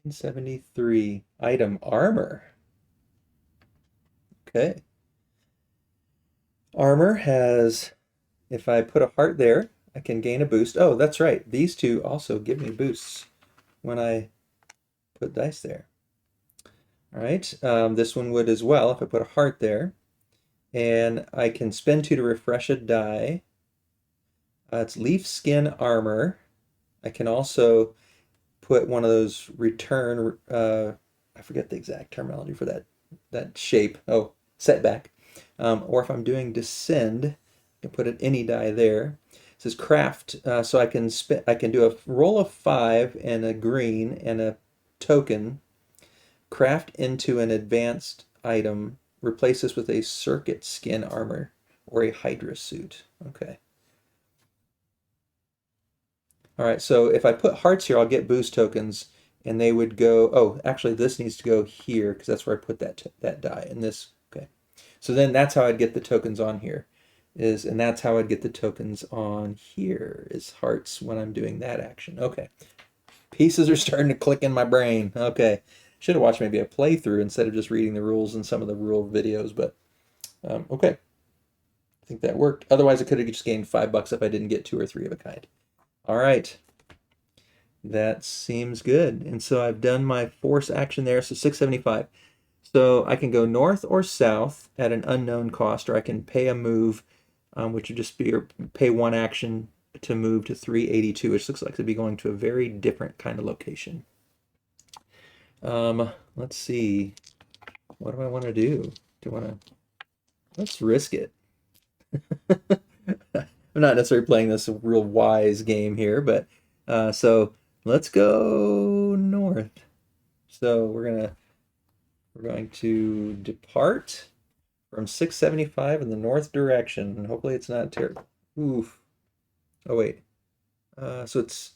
973. Item armor. Okay. Armor has, if I put a heart there, I can gain a boost. Oh, that's right. These two also give me boosts when I put dice there. All right. This one would as well if I put a heart there. And I can spend 2 to refresh a die. It's leaf skin armor. I can also put one of those return, I forget the exact terminology for that shape. Oh, setback. Or if I'm doing descend, I can put an any die there. It says craft, so I can do a roll of 5 and a green and a token. Craft into an advanced item. Replace this with a circuit skin armor or a Hydra suit. Okay. All right, so if I put hearts here, I'll get boost tokens, and they would go. Oh, actually, this needs to go here because that's where I put that die. And this, okay. So then that's how I'd get the tokens on here, and that's how I'd get the tokens on here is hearts when I'm doing that action. Okay, pieces are starting to click in my brain. Okay, should have watched maybe a playthrough instead of just reading the rules in some of the rule videos, but okay. I think that worked. Otherwise, I could have just gained $5 if I didn't get 2 or 3 of a kind. All right. That seems good. And so I've done my force action there, so 675. So I can go north or south at an unknown cost, or I can pay a move, which would just be, or pay 1 action to move to 382, which looks like it'd be going to a very different kind of location. Let's see. What do I want to do? Let's risk it. I'm not necessarily playing this real wise game here, but so let's go north. So we're going to depart from 675 in the north direction, and hopefully it's not terrible. Oof. Oh wait. So it's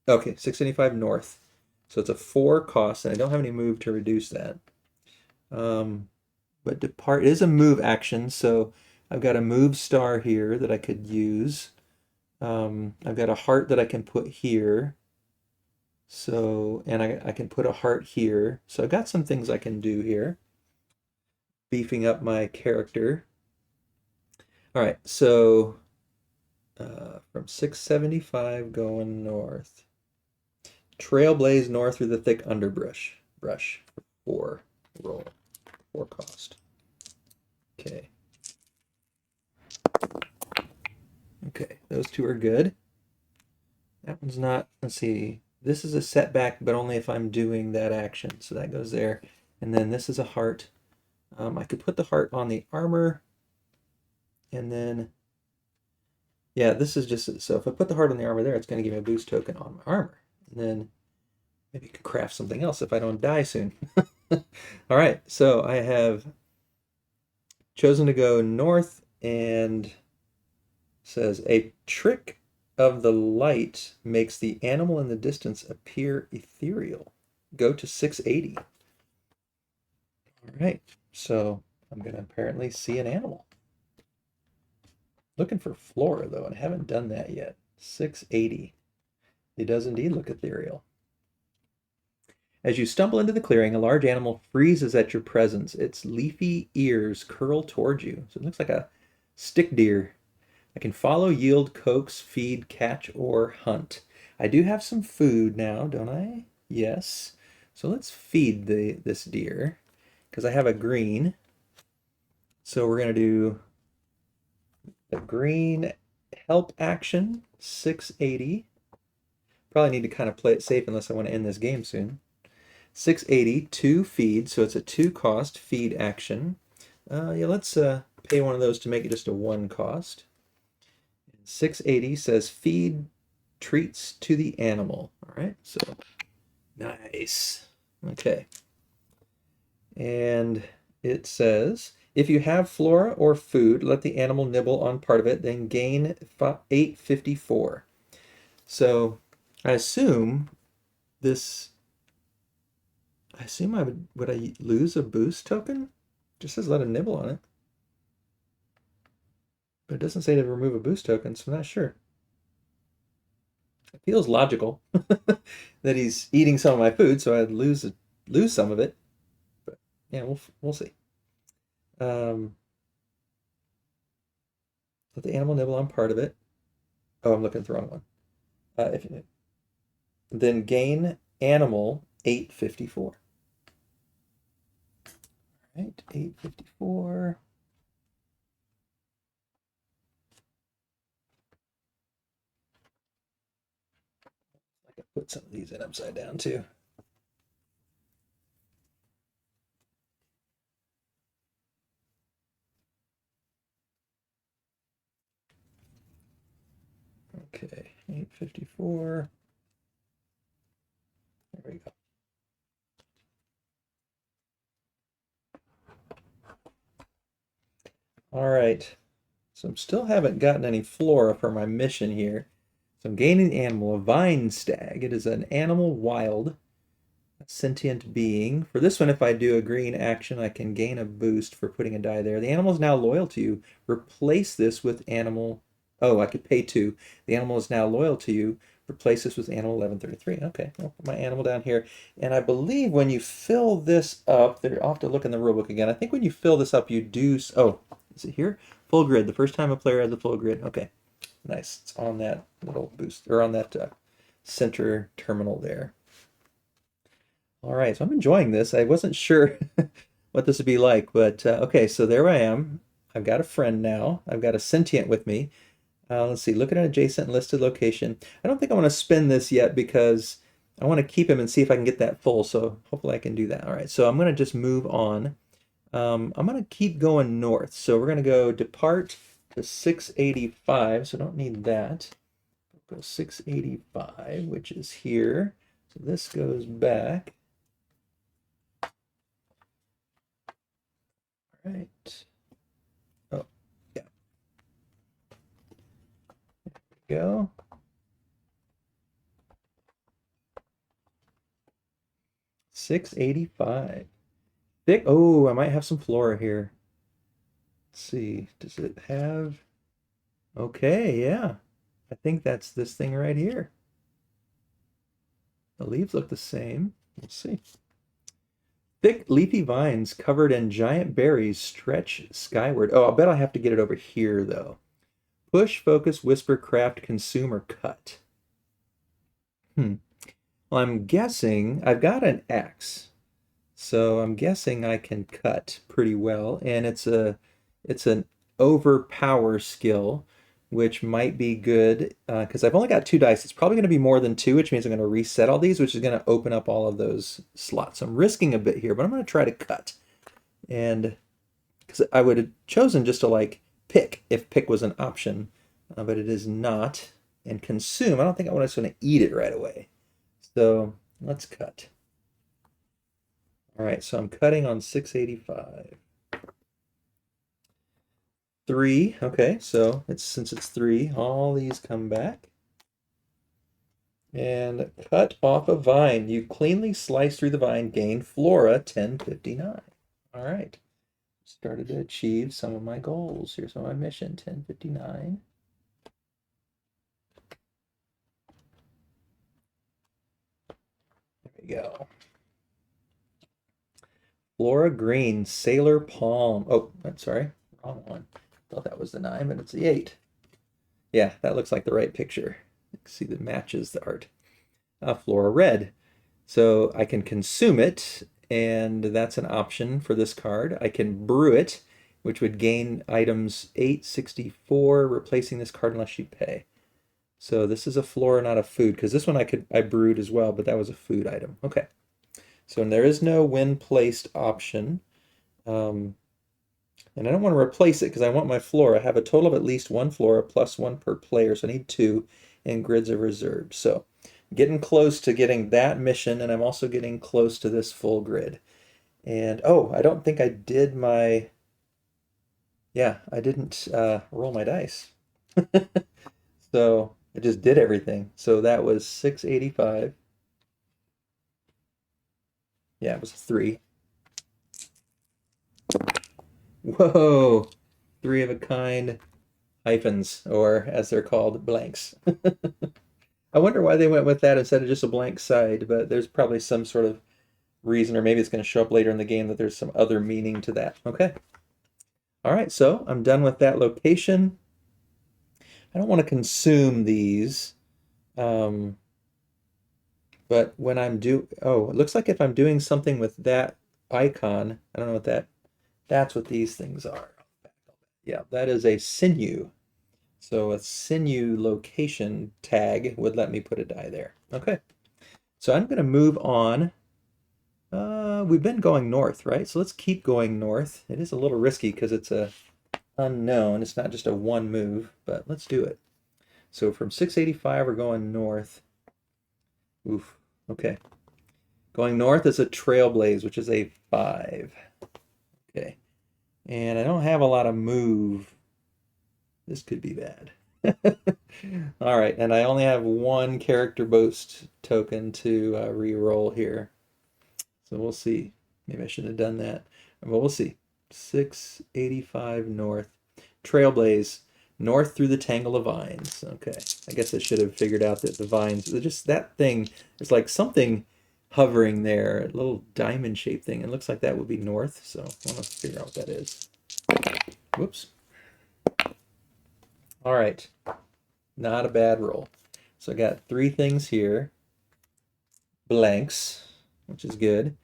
okay, 675 north. So it's a 4 cost, and I don't have any move to reduce that. But depart is a move action, so I've got a move star here that I could use. I've got a heart that I can put here. So, and I can put a heart here. So I've got some things I can do here. Beefing up my character. All right, so from 675 going north. Trailblaze north through the thick underbrush. For 4 roll. 4 cost. Okay. Okay, those 2 are good. That one's not, let's see. This is a setback, but only if I'm doing that action. So that goes there. And then this is a heart. I could put the heart on the armor. And then, yeah, this is just, so if I put the heart on the armor there, it's going to give me a boost token on my armor. And then maybe I could craft something else if I don't die soon. All right, so I have chosen to go north, and says a trick of the light makes the animal in the distance appear ethereal. go to 680. All right, so I'm going to apparently see an animal. Looking for flora, though, and I haven't done that yet. 680. It does indeed look ethereal. As you stumble into the clearing, a large animal freezes at your presence. Its leafy ears curl towards you. So it looks like a stick deer. I can follow, yield, coax, feed, catch, or hunt. I do have some food now, don't I? Yes. So let's feed this deer because I have a green. So we're going to do the green help action, 680. Probably need to kind of play it safe unless I want to end this game soon. 680, 2 feed, so it's a 2 cost feed action. Yeah, let's pay one of those to make it just a 1 cost. 680 says feed treats to the animal. All right, so nice. Okay. And it says, if you have flora or food, let the animal nibble on part of it, then gain 854. So I assume this, would I lose a boost token? It just says let a nibble on it. But it doesn't say to remove a boost token, so I'm not sure. It feels logical that he's eating some of my food, so I'd lose some of it. But yeah, we'll see. Let the animal nibble on part of it. Oh, I'm looking at the wrong one. Then gain animal 854. All right, 854. I can put some of these in upside down too. Okay, 854. There we go. All right. So I'm still haven't gotten any flora for my mission here. So I'm gaining the animal, a vine stag. It is an animal wild, a sentient being. For this one, if I do a green action, I can gain a boost for putting a die there. The animal is now loyal to you. Replace this with animal. Oh, I could pay 2. The animal is now loyal to you. Replace this with animal 1133. Okay, I'll put my animal down here. And I believe when you fill this up, I'll have to look in the rulebook again. I think when you fill this up, you do. Oh, is it here? Full grid. The first time a player has a full grid. Okay, nice. It's on that little boost, or on that center terminal there. All right, so I'm enjoying this. I wasn't sure what this would be like, but okay, so there I am. I've got a friend now. I've got a sentient with me. Let's see, look at an adjacent listed location. I don't think I want to spin this yet because I want to keep him and see if I can get that full. So hopefully I can do that. All right, so I'm going to just move on. I'm going to keep going north. So we're going to go depart to 685. So don't need that. Go 685, which is here. So this goes back. All right. Oh, yeah. There we go. $6.85. Thick. Oh, I might have some flora here. Let's see. Does it have? Okay, yeah. I think that's this thing right here. The leaves look the same. Let's see. Thick leafy vines covered in giant berries stretch skyward. Oh, I'll bet I have to get it over here though. Push, focus, whisper, craft, consume, or cut. Well, I'm guessing I've got an X. So I'm guessing I can cut pretty well, and it's an overpower skill, which might be good because I've only got 2 dice. It's probably going to be more than 2, which means I'm going to reset all these, which is going to open up all of those slots. So I'm risking a bit here, but I'm going to try to cut. And because I would have chosen just to like pick if pick was an option, but it is not. And consume, I don't think I want to going to eat it right away. So let's cut. All right, so I'm cutting on 685. 3, okay, so since it's 3, all these come back. And cut off a vine. You cleanly slice through the vine, gain flora 1059. All right. Started to achieve some of my goals. Here's my mission, 1059. There we go. Flora green, sailor palm. Oh, I'm sorry, wrong one. Thought that was the 9, but it's the 8. Yeah, that looks like the right picture. You can see that matches the art. Flora red. So I can consume it, and that's an option for this card. I can brew it, which would gain items 864, replacing this card unless you pay. So this is a flora, not a food, because this one I brewed as well, but that was a food item. Okay. So there is no when placed option. And I don't want to replace it because I want my flora. I have a total of at least one flora plus one per player, so I need 2, and grids are reserved. So getting close to getting that mission, and I'm also getting close to this full grid. And oh, I don't think I did my, yeah, I didn't roll my dice. So I just did everything. So that was 685. Yeah, it was a 3. Whoa, 3 of a kind hyphens, or as they're called, blanks. I wonder why they went with that instead of just a blank side, but there's probably some sort of reason, or maybe it's going to show up later in the game that there's some other meaning to that. Okay. All right, so I'm done with that location. I don't want to consume these, um, but when oh, it looks like if I'm doing something with that icon, I don't know what that's what these things are. Yeah, that is a sinew. So a sinew location tag would let me put a die there. Okay, so I'm going to move on. We've been going north, right? So let's keep going north. It is a little risky because it's a unknown. It's not just a one move, but let's do it. So from 685, we're going north. Oof. Okay. Going north is a trailblaze, which is a 5. Okay. And I don't have a lot of move. This could be bad. All right, and I only have one character boost token to re-roll here. So we'll see. Maybe I should have done that. But we'll see. 685 north. Trailblaze. North through the tangle of vines. Okay. I guess I should have figured out that the vines, just that thing, there's like something hovering there, a little diamond shaped thing. It looks like that would be north. So I want to figure out what that is. Whoops. All right. Not a bad roll. So I got 3 things here. Blanks, which is good.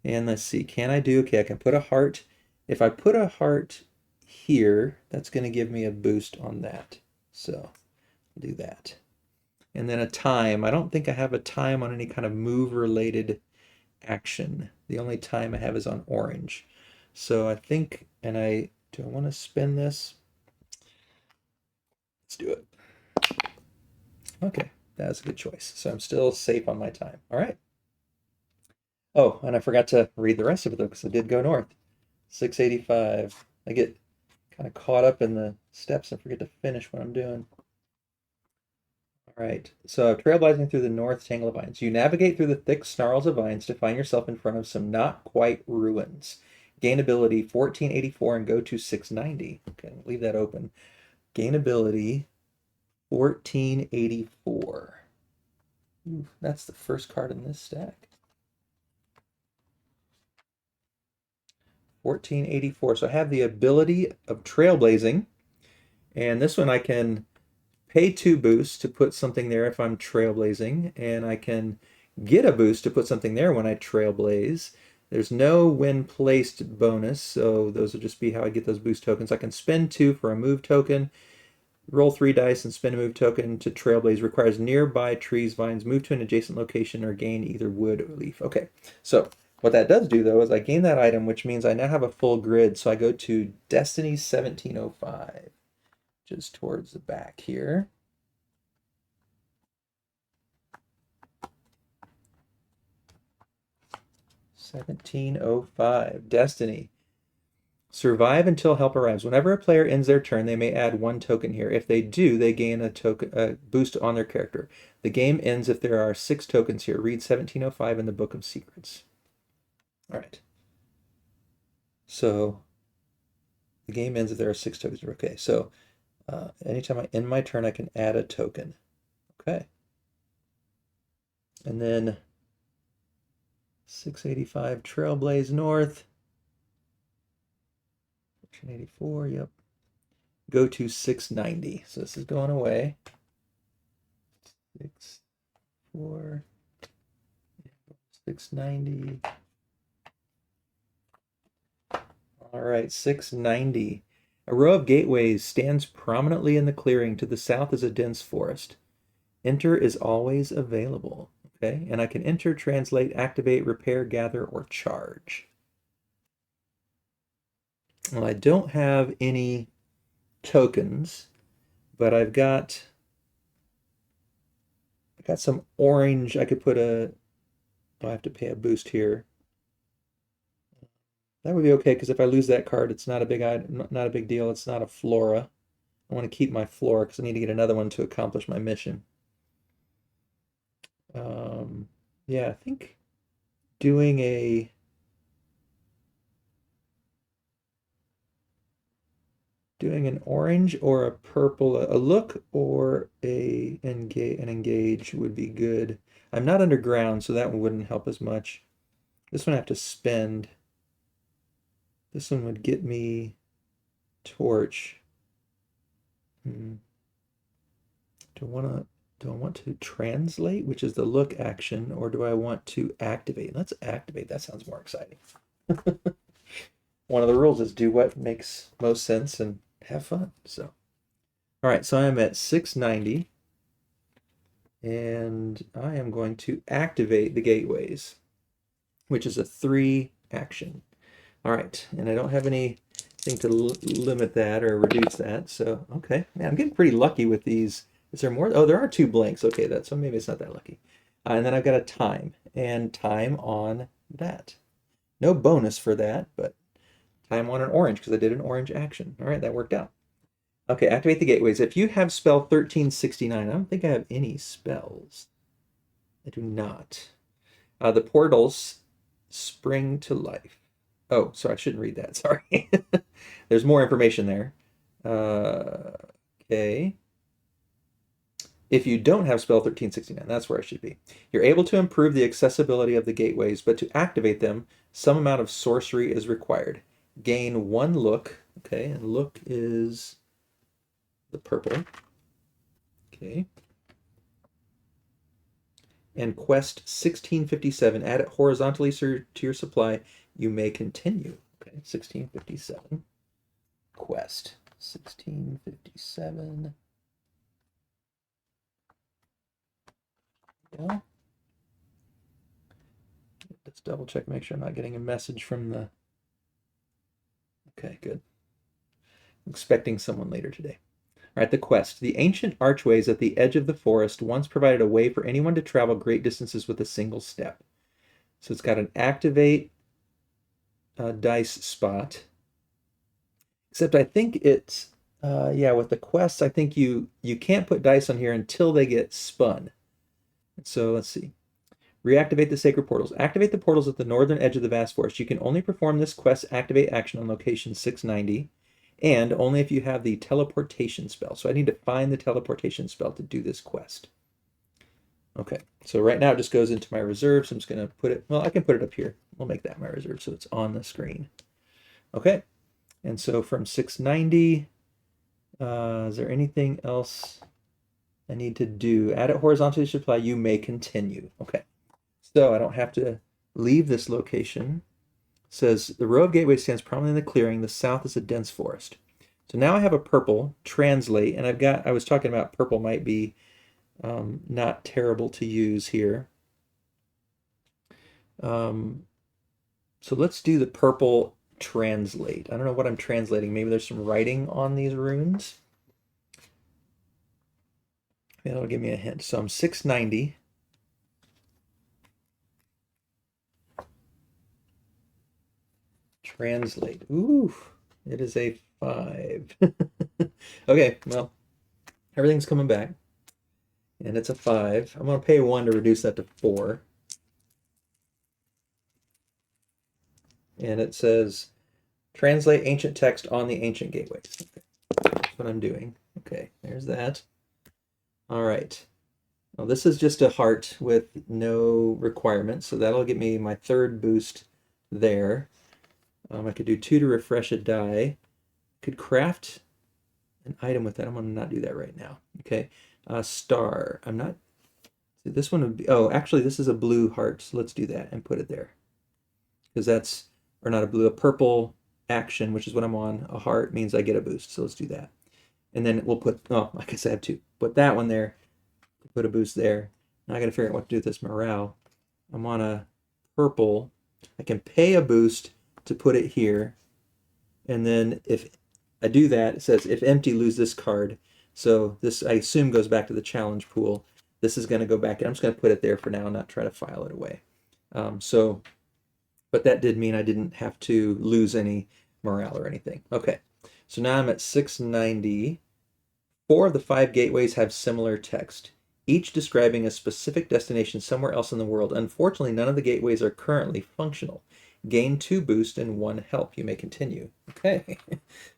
And let's see, can I do, okay, I can put a heart. If I put a heart here, that's going to give me a boost on that. So I'll do that. And then a time. I don't think I have a time on any kind of move related action. The only time I have is on orange. So I think, do I want to spin this? Let's do it. Okay, that's a good choice. So I'm still safe on my time. All right. Oh, and I forgot to read the rest of it though, because I did go north. 685. I get kind of caught up in the steps and forget to finish what I'm doing. All right, so trailblazing through the north tangle of vines. You navigate through the thick snarls of vines to find yourself in front of some not quite ruins. Gain ability 1484 and go to 690. Okay, leave that open. Gain ability 1484. Ooh, that's the first card in this stack. 1484. So I have the ability of trailblazing, and this one I can pay 2 boosts to put something there if I'm trailblazing, and I can get a boost to put something there when I trailblaze. There's no when placed bonus, so those will just be how I get those boost tokens. I can spend 2 for a move token, roll 3 dice and spend a move token to trailblaze. Requires nearby trees, vines, move to an adjacent location, or gain either wood or leaf. Okay, so what that does do though is I gain that item, which means I now have a full grid. So I go to Destiny 1705, which is towards the back here. 1705, Destiny. Survive until help arrives. Whenever a player ends their turn, they may add 1 token here. If they do, they gain a boost on their character. The game ends if there are 6 tokens here. Read 1705 in the Book of Secrets. All right. So the game ends if there are 6 tokens. Okay, so anytime I end my turn, I can add a token. Okay. And then 685 Trailblaze North. 84, yep. Go to 690. So this is going away. 6, 4, 690. All right, 690. A row of gateways stands prominently in the clearing. To the south is a dense forest. Enter is always available. Okay, and I can enter, translate, activate, repair, gather, or charge. Well, I don't have any tokens, but I've got some orange. I could put a, oh, I have to pay a boost here. That would be okay, because if I lose that card, it's not a big item, not a big deal. It's not a flora. I want to keep my flora because I need to get another one to accomplish my mission. Yeah, I think doing an orange or a purple, a look or an engage would be good. I'm not underground, so that one wouldn't help as much. This one I have to spend. This one would get me torch. Do I want to translate, which is the look action, or do I want to activate? Let's activate. That sounds more exciting. One of the rules is do what makes most sense and have fun. So, all right, so I'm at 690, and I am going to activate the gateways, which is a 3 action. All right, and I don't have anything to limit that or reduce that. So, okay, man, I'm getting pretty lucky with these. Is there more? Oh, there are 2 blanks. Okay, so maybe it's not that lucky. And then I've got a time on that. No bonus for that, but time on an orange because I did an orange action. All right, that worked out. Okay, activate the gateways. If you have spell 1369, I don't think I have any spells. I do not. The portals spring to life. Oh, sorry, I shouldn't read that. Sorry. There's more information there. Okay. If you don't have spell 1369, that's where I should be. You're able to improve the accessibility of the gateways, but to activate them, some amount of sorcery is required. Gain 1 look. Okay, and look is the purple. Okay. And quest 1657. Add it horizontally to your supply. You may continue. Okay, 1657. Quest 1657. Yeah. Let's double check, make sure I'm not getting a message from the. Okay, good. I'm expecting someone later today. All right, the quest. The ancient archways at the edge of the forest once provided a way for anyone to travel great distances with a single step. So it's got an activate dice spot. Except I think it's, yeah, with the quests, I think you can't put dice on here until they get spun. So let's see. Reactivate the sacred portals. Activate the portals at the northern edge of the vast forest. You can only perform this quest activate action on location 690, and only if you have the teleportation spell. So I need to find the teleportation spell to do this quest. Okay, so right now it just goes into my reserve, so I'm just going to put it, well, I can put it up here. We'll make that my reserve so it's on the screen. Okay, and so from 690, is there anything else I need to do? Add it horizontally to supply, you may continue. Okay, so I don't have to leave this location. It says the row of gateways stands prominently in the clearing. The south is a dense forest. So now I have a purple, translate, and I was talking about purple might be not terrible to use here. So let's do the purple translate. I don't know what I'm translating. Maybe there's some writing on these runes. Maybe that'll give me a hint. So I'm 690. Translate. Ooh. It is a 5. Okay, well, everything's coming back. And it's a 5. I'm going to pay 1 to reduce that to 4. And it says, translate ancient text on the ancient gateways. Okay. That's what I'm doing. Okay, there's that. All right. Well, this is just a heart with no requirements, so that'll get me my 3rd boost there. I could do 2 to refresh a die. Could craft an item with that. I'm going to not do that right now. Okay. Star. I'm not. This one would be. Oh, actually, this is a blue heart. So let's do that and put it there. Because that's, or not a blue, a purple action, which is what I'm on. A heart means I get a boost. So let's do that. And then we'll put, oh, I guess I have 2. Put that one there. Put a boost there. Now I got to figure out what to do with this morale. I'm on a purple. I can pay a boost to put it here. And then if I do that, it says if empty, lose this card. So this, I assume, goes back to the challenge pool. This is going to go back. I'm just going to put it there for now and not try to file it away. But that did mean I didn't have to lose any morale or anything. Okay, so now I'm at 690. 4 of the 5 gateways have similar text, each describing a specific destination somewhere else in the world. Unfortunately, none of the gateways are currently functional. Gain 2 boost and 1 help. You may continue. Okay.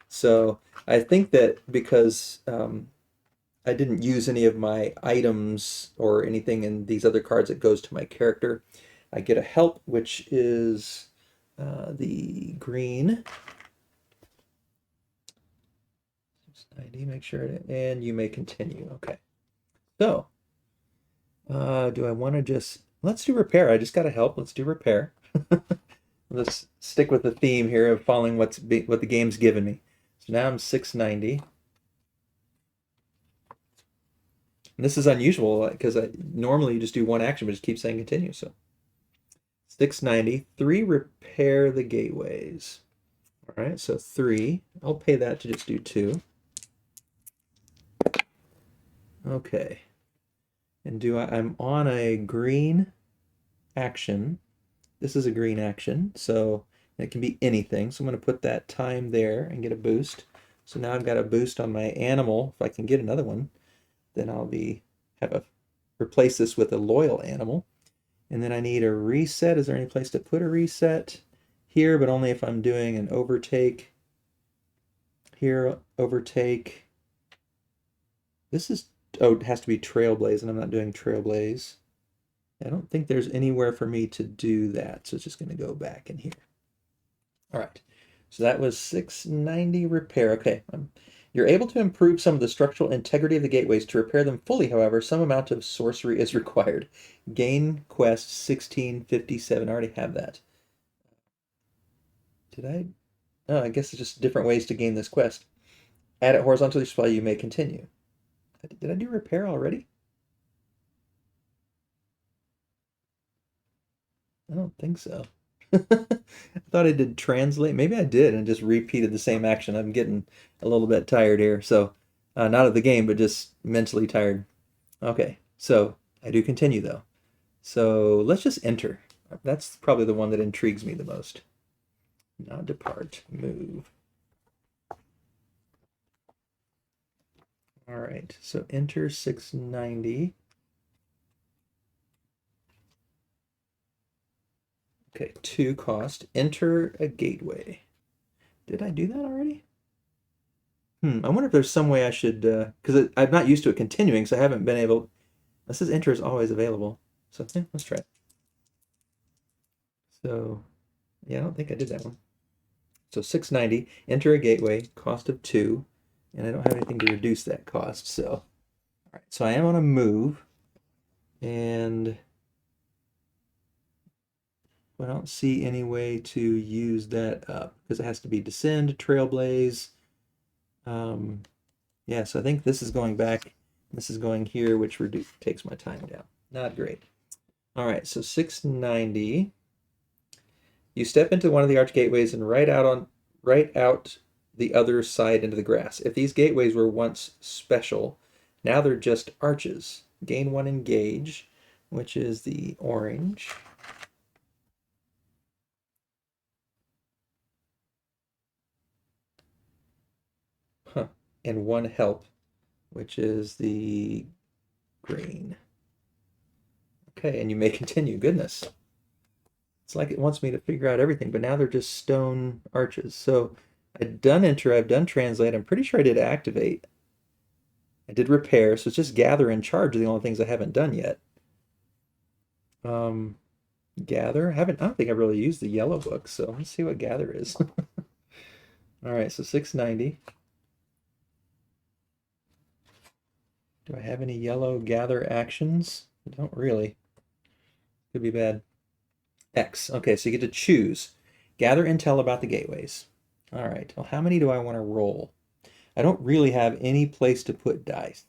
So I think that because I didn't use any of my items or anything in these other cards that goes to my character, I get a help, which is the green. 690, make sure, and you may continue. Okay. So, do I want to just, let's do repair. I just got to help. Let's do repair. Let's stick with the theme here of following what the game's given me. So now I'm 690. And this is unusual because I normally you just do 1 action, but just keep saying continue. So 690, 3 repair the gateways. All right, so 3. I'll pay that to just do 2. Okay. And I'm on a green action. This is a green action, so it can be anything. So I'm going to put that time there and get a boost. So now I've got a boost on my animal. If I can get another one, then I'll replace this with a loyal animal. And then I need a reset. Is there any place to put a reset? Here, but only if I'm doing an overtake. Here, overtake. This is, oh, it has to be Trailblaze, and I'm not doing Trailblaze. I don't think there's anywhere for me to do that, so it's just going to go back in here. All right, so that was 690 repair. Okay, you're able to improve some of the structural integrity of the gateways. To repair them fully, however, some amount of sorcery is required. Gain quest 1657. I already have that. Did I? Oh, I guess it's just different ways to gain this quest. Add it horizontally, display, you may continue. Did I do repair already? I don't think so. I thought I did translate. Maybe I did and just repeated the same action. I'm getting a little bit tired here. So, not of the game, but just mentally tired. Okay, so I do continue though. So let's just enter. That's probably the one that intrigues me the most. Not depart, move. All right, so enter 690. Okay, 2 cost. Enter a gateway. Did I do that already? I wonder if there's some way I should, because I'm not used to it continuing, so I haven't been able. This says enter is always available. So yeah, let's try it. So yeah, I don't think I did that one. So 690, enter a gateway, cost of 2, and I don't have anything to reduce that cost. So all right, so I am on a move, and I don't see any way to use that up because it has to be descend, trailblaze. Yeah, so I think this is going back. This is going here, which takes my time down. Not great. All right, so 690. You step into one of the arch gateways and right out the other side into the grass. If these gateways were once special, now they're just arches. Gain 1 engage, which is the orange. and 1 help, which is the green. Okay, and you may continue. Goodness. It's like it wants me to figure out everything, but now they're just stone arches. So I've done enter, I've done translate. I'm pretty sure I did activate. I did repair, so it's just gather and charge are the only things I haven't done yet. Gather, I don't think I've really used the yellow book, so let's see what gather is. All right, so 690. Do I have any yellow gather actions? I don't really. Could be bad. X. Okay, so you get to choose. Gather intel about the gateways. All right, well, how many do I want to roll? I don't really have any place to put dice.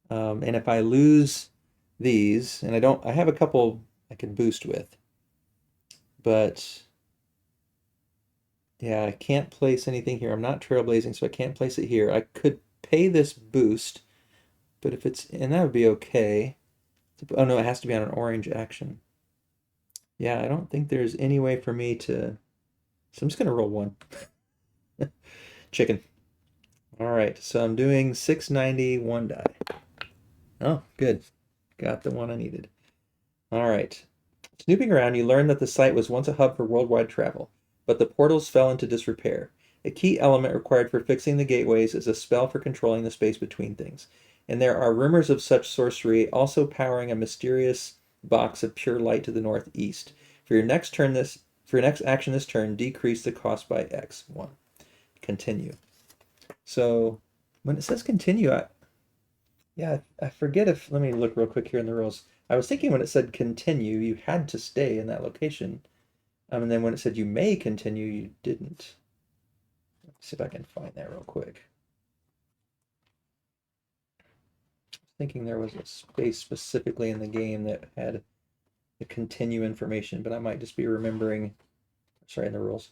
And if I lose these, and I have a couple I can boost with, but yeah, I can't place anything here. I'm not trailblazing, so I can't place it here. I could pay this boost, but if it's, and that would be okay. Oh no, it has to be on an orange action. Yeah, I don't think there's any way for me to, so I'm just gonna roll 1. Chicken. All right, so I'm doing 690, 1 die. Oh, good. Got the one I needed. All right. Snooping around, you learn that the site was once a hub for worldwide travel, but the portals fell into disrepair. A key element required for fixing the gateways is a spell for controlling the space between things. And there are rumors of such sorcery also powering a mysterious box of pure light to the northeast. For your next action this turn, decrease the cost by X. 1. Continue. So when it says continue, I forget if, let me look real quick here in the rules. I was thinking when it said continue, you had to stay in that location. And then when it said you may continue, you didn't. Let's see if I can find that real quick. I was thinking there was a space specifically in the game that had the continue information, but I might just be remembering, sorry, in the rules.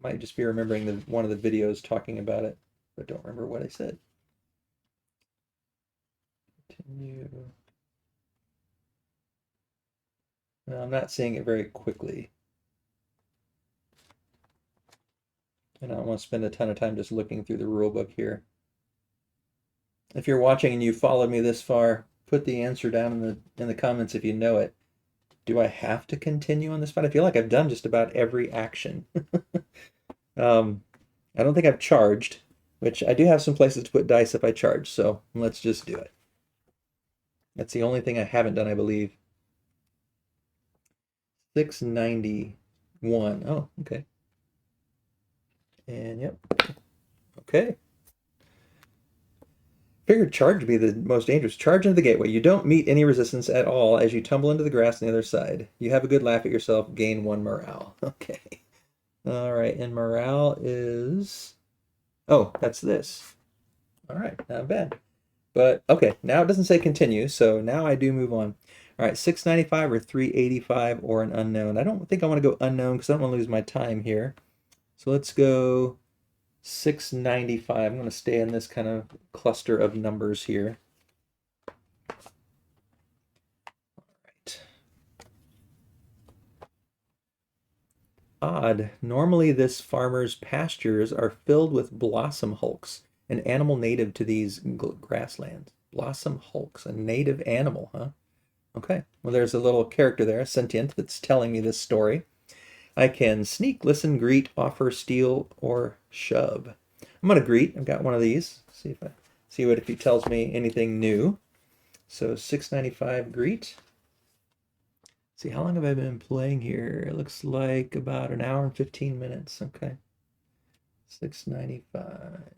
Might just be remembering one of the videos talking about it, but don't remember what I said. Continue. No, I'm not seeing it very quickly. And I don't want to spend a ton of time just looking through the rule book here. If you're watching and you followed me this far, put the answer down in the comments if you know it. Do I have to continue on this fight? I feel like I've done just about every action. I don't think I've charged, which I do have some places to put dice if I charge, so let's just do it. That's the only thing I haven't done, I believe. 691. Oh, okay. And yep. Okay. Figured charge would be the most dangerous. Charge into the gateway. You don't meet any resistance at all as you tumble into the grass on the other side. You have a good laugh at yourself, gain 1 morale. Okay. All right, and morale is... Oh, that's this. All right, not bad. But, okay, now it doesn't say continue, so now I do move on. All right, 695 or 385 or an unknown. I don't think I want to go unknown because I don't want to lose my time here. So let's go 695. I'm going to stay in this kind of cluster of numbers here. All right. Odd. Normally this farmer's pastures are filled with blossom hulks, an animal native to these grasslands. Blossom hulks, a native animal, huh? Okay, well there's a little character there, sentient, that's telling me this story. I can sneak, listen, greet, offer, steal, or shove. I'm going to greet. I've got one of these. See if he tells me anything new. So 695 greet. See, how long have I been playing here? It looks like about an hour and 15 minutes. Okay. 695.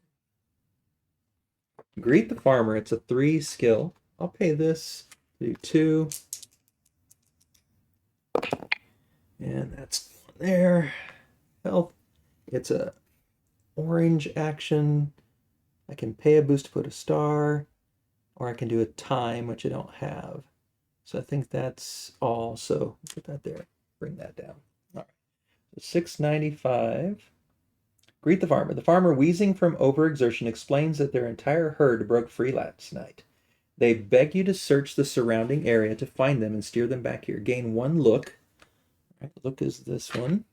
Greet the farmer. It's a 3 skill. I'll pay this. Do 2. And that's there. Health. It's a orange action. I can pay a boost to put a star, or I can do a time, which I don't have. So I think that's all. So put that there. Bring that down. All right. So 695. Greet the farmer. The farmer, wheezing from overexertion, explains that their entire herd broke free last night. They beg you to search the surrounding area to find them and steer them back here. Gain 1 look. All right, look is this one.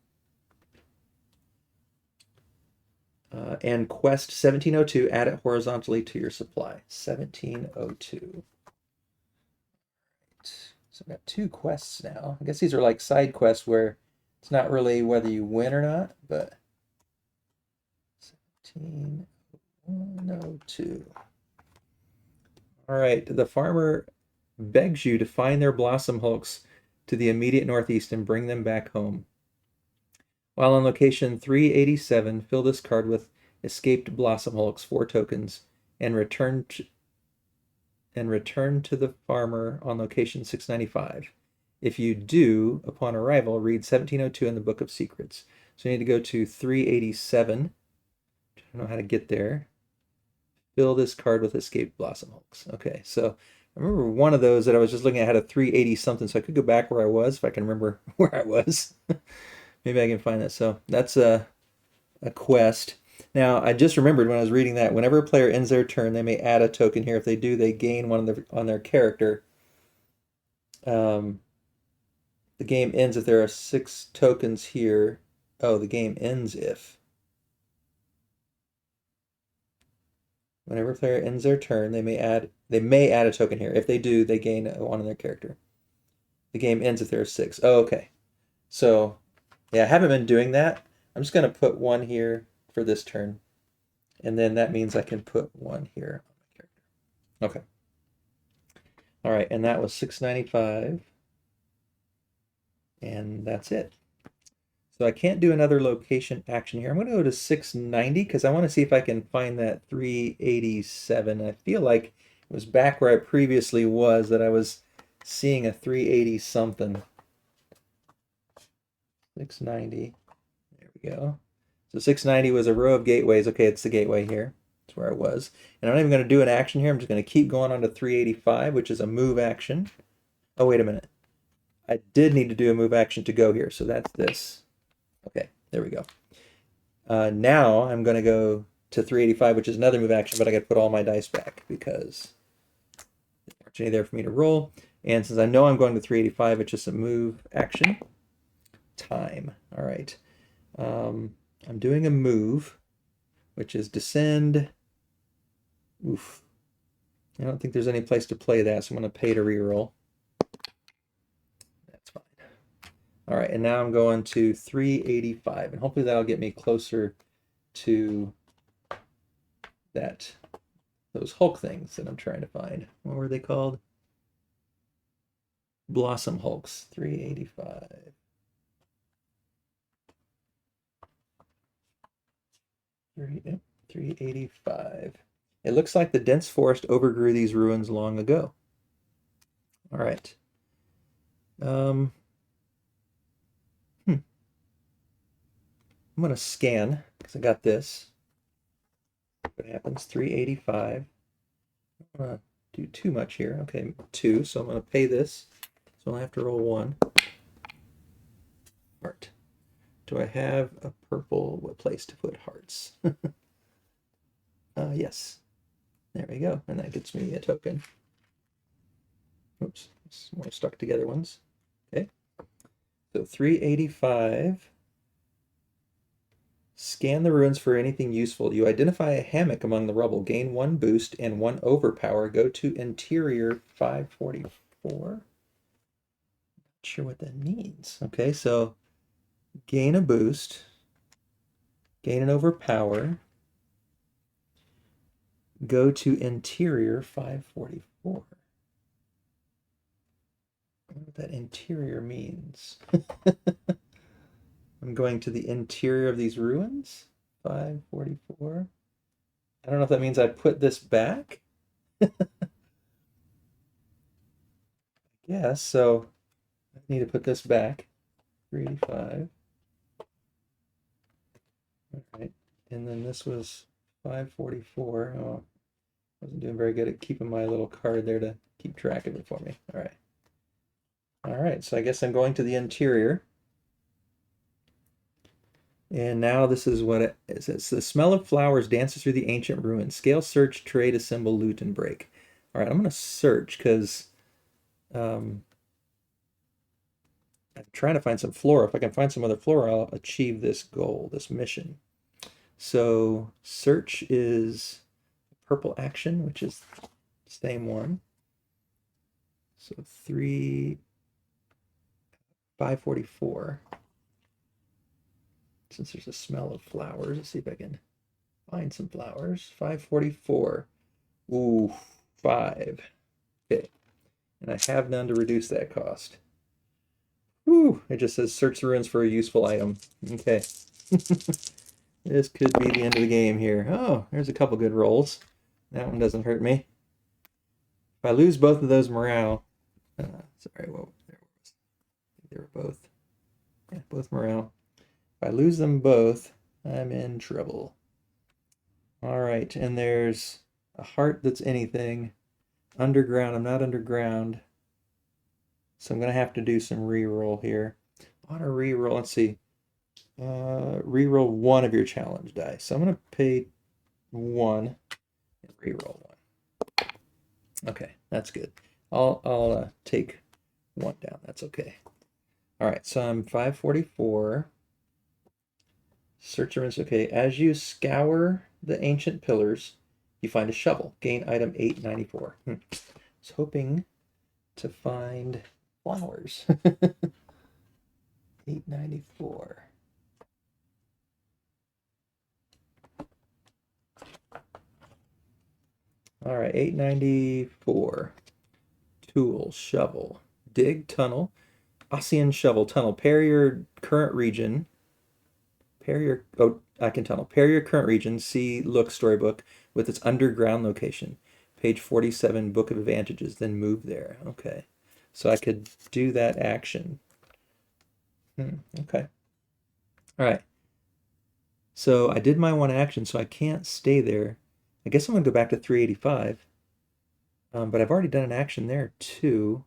and quest 1702, add it horizontally to your supply. 1702. So I've got 2 quests now. I guess these are like side quests where it's not really whether you win or not, but 1702. All right, the farmer begs you to find their blossom hulks to the immediate northeast and bring them back home. While on location 387, fill this card with escaped blossom hulks, 4 tokens, and return to the farmer on location 695. If you do, upon arrival, read 1702 in the Book of Secrets. So you need to go to 387. I don't know how to get there. Fill this card with escaped blossom hulks. Okay, so I remember one of those that I was just looking at had a 380 something, so I could go back where I was if I can remember where I was. Maybe I can find that. So that's a quest. Now, I just remembered when I was reading that whenever a player ends their turn, they may add a token here. If they do, they gain one on their character. The game ends if there are 6 tokens here. Oh, the game ends if. Whenever a player ends their turn, they may add a token here. If they do, they gain one on their character. The game ends if there are 6. Oh, okay. So, yeah, I haven't been doing that. I'm just going to put 1 here for this turn. And then that means I can put 1 here on my character. Okay. All right, and that was 695. And that's it. So I can't do another location action here. I'm going to go to 690 because I want to see if I can find that 387. I feel like it was back where I previously was that I was seeing a 380 something. 690. There we go. So 690 was a row of gateways. Okay, it's the gateway here. That's where I was. And I'm not even going to do an action here. I'm just going to keep going on to 385, which is a move action. Oh, wait a minute. I did need to do a move action to go here. So that's this. Okay, there we go. Now I'm going to go to 385, which is another move action, but I got to put all my dice back because there's not any there for me to roll. And since I know I'm going to 385, it's just a move action. Time. All right. I'm doing a move, which is descend. Oof. I don't think there's any place to play that, so I'm going to pay to reroll. That's fine. All right, and now I'm going to 385, and hopefully that'll get me closer to those Hulk things that I'm trying to find. What were they called? Blossom Hulks, 385. 385. It looks like the dense forest overgrew these ruins long ago. All right. I'm going to scan because I got this. What happens? 385. I don't want to do too much here. Okay, 2. So I'm going to pay this. So I'll have to roll 1. Heart. Do I have a purple place to put hearts? Yes. There we go. And that gets me a token. Oops. Some more stuck together ones. Okay. So 385. Scan the ruins for anything useful. You identify a hammock among the rubble. Gain 1 boost and 1 overpower. Go to interior 544. Not sure what that means. Okay, so gain a boost. Gain an overpower. Go to interior 544. I don't know what that interior means. I'm going to the interior of these ruins. 544. I don't know if that means I put this back. Yeah, so I need to put this back. 385. All right. And then this was 544. Oh, wasn't doing very good at keeping my little card there to keep track of it for me. All right. All right, so I guess I'm going to the interior. And now this is what it is. It's the smell of flowers dances through the ancient ruins. Scale, search, trade, assemble, loot, and break. All right, I'm going to search because I'm trying to find some flora. If I can find some other flora, I'll achieve this goal, this mission. So search is purple action, which is the same one. So 544. Since there's a smell of flowers, let's see if I can find some flowers. 544. Ooh, 5. Okay. And I have none to reduce that cost. Ooh, it just says search the ruins for a useful item. Okay. This could be the end of the game here. Oh, there's a couple good rolls. That one doesn't hurt me. If I lose both of those morale, sorry, well, they were both, yeah, both morale. If I lose them both, I'm in trouble. All right, and there's a heart that's anything. Underground, I'm not underground. So I'm going to have to do some reroll here. On a reroll, let's see. Reroll one of your challenge dice. So I'm going to pay 1 and reroll 1. Okay, that's good. I'll take 1 down. That's okay. All right, so I'm 544. Search ruins. Okay, as you scour the ancient pillars, you find a shovel. Gain item 894. I was hoping to find flowers. 894. All right, 894. Tool, shovel, dig, tunnel, Ossian shovel, tunnel. Pair your current region. I can tunnel. Pair your current region. See, look, storybook with its underground location. Page 47, Book of Advantages. Then move there. Okay, so I could do that action. Okay. All right. So I did my 1 action, so I can't stay there. I guess I'm gonna go back to 385. But I've already done an action there too.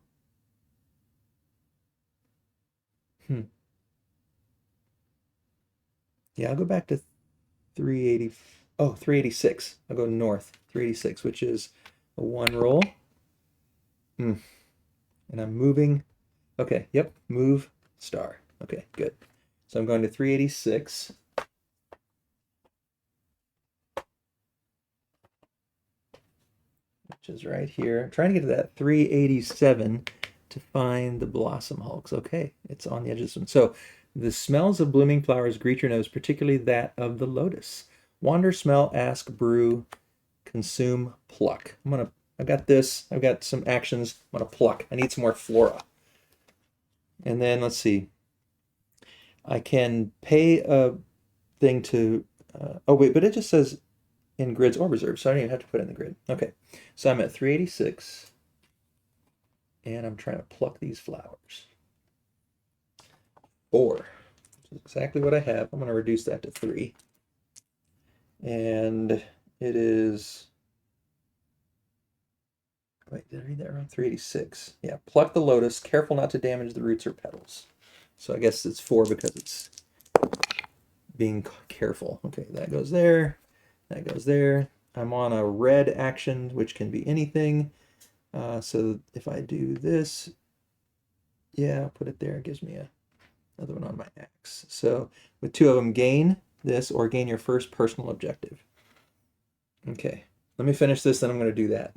Yeah, I'll go back to 380. Oh, 386. I'll go north. 386, which is a 1 roll. And I'm moving. Okay, yep, move star. Okay, good. So I'm going to 386. Which is right here. I'm trying to get to that 387 to find the blossom hulks. Okay, it's on the edge of this one. So the smells of blooming flowers greet your nose, particularly that of the lotus. Wander, smell, ask, brew, consume, pluck. I've got this. I've got some actions. I'm gonna pluck. I need some more flora. And then let's see. I can pay a thing to. Oh wait, but it just says in grids or reserves, so I don't even have to put it in the grid. Okay, so I'm at 386, and I'm trying to pluck these flowers. 4, which is exactly what I have. I'm going to reduce that to 3, and it is. Wait, did I read that wrong? 386. Yeah, pluck the lotus. Careful not to damage the roots or petals. So I guess it's 4 because it's being careful. Okay, that goes there. That goes there. I'm on a red action, which can be anything. So if I do this, yeah, I'll put it there. It gives me another one on my axe. So with 2 of them, gain this or gain your first personal objective. Okay, let me finish this, then I'm going to do that.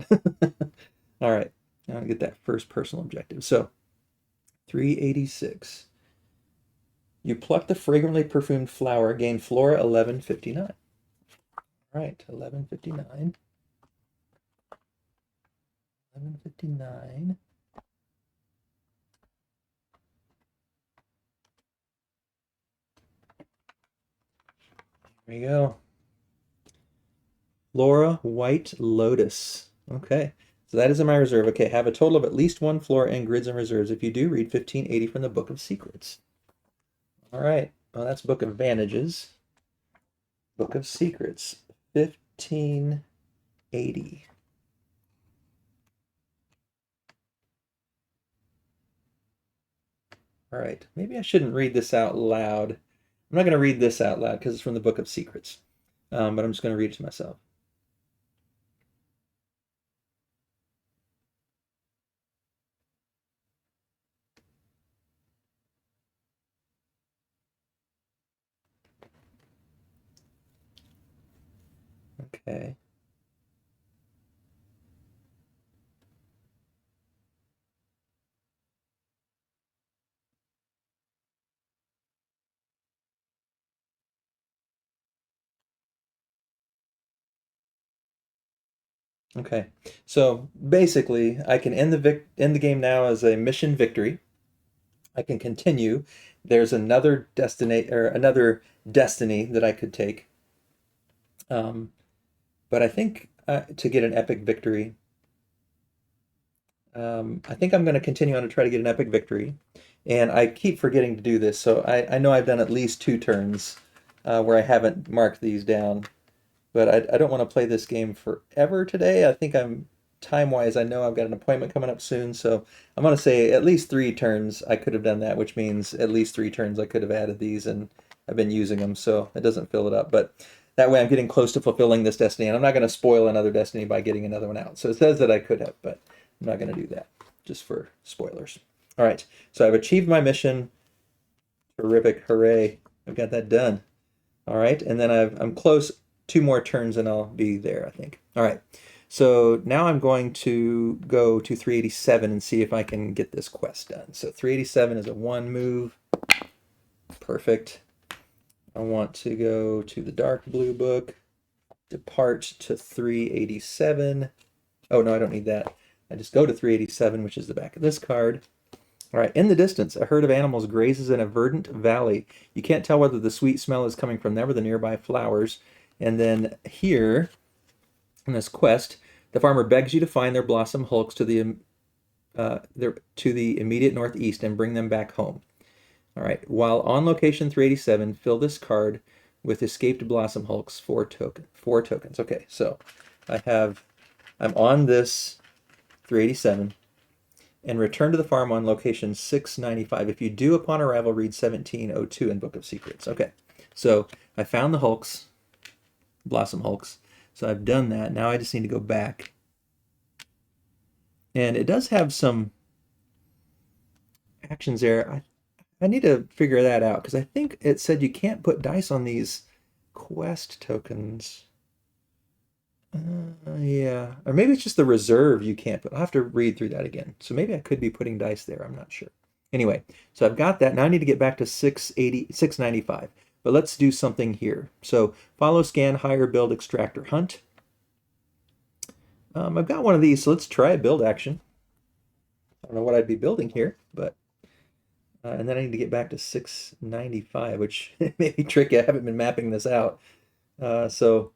All right, now I get that first personal objective. So 386. You pluck the fragrantly perfumed flower, gain flora 1159. All right, 1159. 1159. There we go. Flora, white lotus. Okay, so that is in my reserve. Okay, have a total of at least 1 flora in grids and reserves. If you do, read 1580 from the Book of Secrets. All right, well, that's Book of Vantages. Book of Secrets, 1580. All right, maybe I shouldn't read this out loud. I'm not going to read this out loud because it's from the Book of Secrets, but I'm just going to read it to myself. Okay. Okay. So basically, I can end the game now as a mission victory. I can continue. There's another destiny that I could take. But I think to get an epic victory, I think I'm going to continue on to try to get an epic victory. And I keep forgetting to do this, so I know I've done at least 2 turns where I haven't marked these down. But I don't want to play this game forever today. I think time-wise, I know I've got an appointment coming up soon, so I'm going to say at least 3 turns I could have done that, which means at least 3 turns I could have added these, and I've been using them, so it doesn't fill it up. But that way I'm getting close to fulfilling this destiny, and I'm not going to spoil another destiny by getting another one out. So it says that I could have, but I'm not going to do that, just for spoilers. All right, so I've achieved my mission. Terrific, hooray. I've got that done. All right, and then I'm close. 2 more turns and I'll be there, I think. All right, so now I'm going to go to 387 and see if I can get this quest done. So 387 is a 1 move. Perfect. I want to go to the dark blue book, depart to 387. Oh, no, I don't need that. I just go to 387, which is the back of this card. All right, in the distance, a herd of animals grazes in a verdant valley. You can't tell whether the sweet smell is coming from them or the nearby flowers. And then here, in this quest, the farmer begs you to find their blossom hulks to the immediate northeast and bring them back home. All right, while on location 387, fill this card with escaped blossom hulks, 4 tokens. Okay, so I'm on this 387. And return to the farm on location 695. If you do, upon arrival, read 1702 in Book of Secrets. Okay, so I found the hulks, blossom hulks. So I've done that. Now I just need to go back. And it does have some actions there. I need to figure that out because I think it said you can't put dice on these quest tokens. Yeah, or maybe it's just the reserve you can't put. I'll have to read through that again. So maybe I could be putting dice there. I'm not sure. Anyway, so I've got that. Now I need to get back to 695. But let's do something here. So follow, scan, hire, build, extract, or hunt. I've got one of these, so let's try a build action. I don't know what I'd be building here, but and then I need to get back to 695, which may be tricky. I haven't been mapping this out. So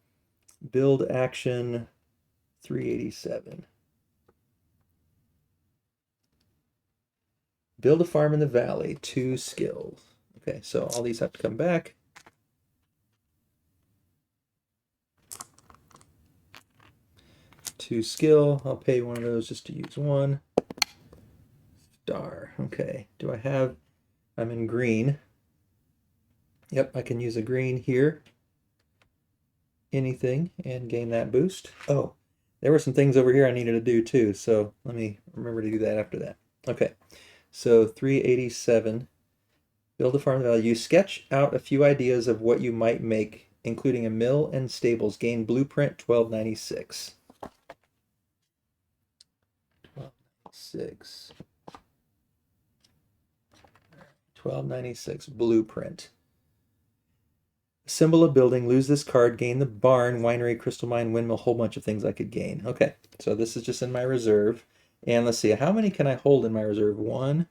build action 387. Build a farm in the valley, 2 skills. Okay, so all these have to come back. To skill, I'll pay one of those just to use 1. Star. Okay, I'm in green. Yep, I can use a green here. Anything and gain that boost. Oh, there were some things over here I needed to do too, so let me remember to do that after that. Okay, so 387. Build a farm value. Sketch out a few ideas of what you might make, including a mill and stables. Gain blueprint 1296. 1296. 1296 blueprint. Symbol of building. Lose this card. Gain the barn, winery, crystal mine, windmill. Whole bunch of things I could gain. Okay, so this is just in my reserve. And let's see, how many can I hold in my reserve? 1.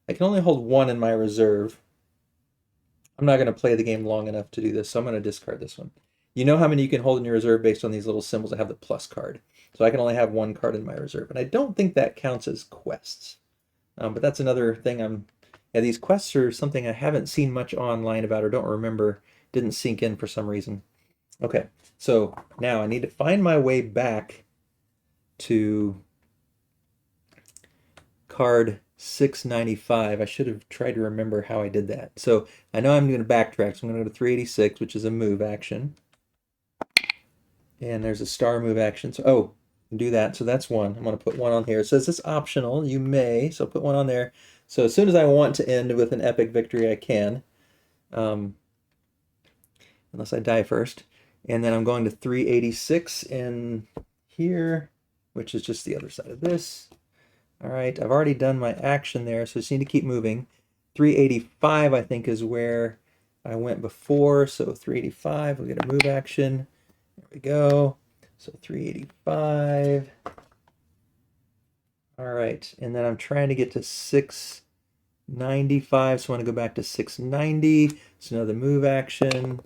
I can only hold 1 in my reserve. I'm not going to play the game long enough to do this, so I'm going to discard this one. You know how many you can hold in your reserve based on these little symbols that have the plus card. So I can only have 1 card in my reserve. And I don't think that counts as quests. But that's another thing yeah, these quests are something I haven't seen much online about or don't remember. Didn't sink in for some reason. Okay, so now I need to find my way back to card 695. I should have tried to remember how I did that. So I know I'm going to backtrack. So I'm going to go to 386, which is a move action. And there's a star move action. So, do that. So that's 1. I'm going to put 1 on here. It says it's optional. You may. So put 1 on there. So as soon as I want to end with an epic victory, I can. Unless I die first. And then I'm going to 386 in here, which is just the other side of this. All right, I've already done my action there, so I just need to keep moving. 385, I think, is where I went before. So 385, we'll get a move action. There we go. So 385. All right, and then I'm trying to get to 695, so I want to go back to 690. So another move action.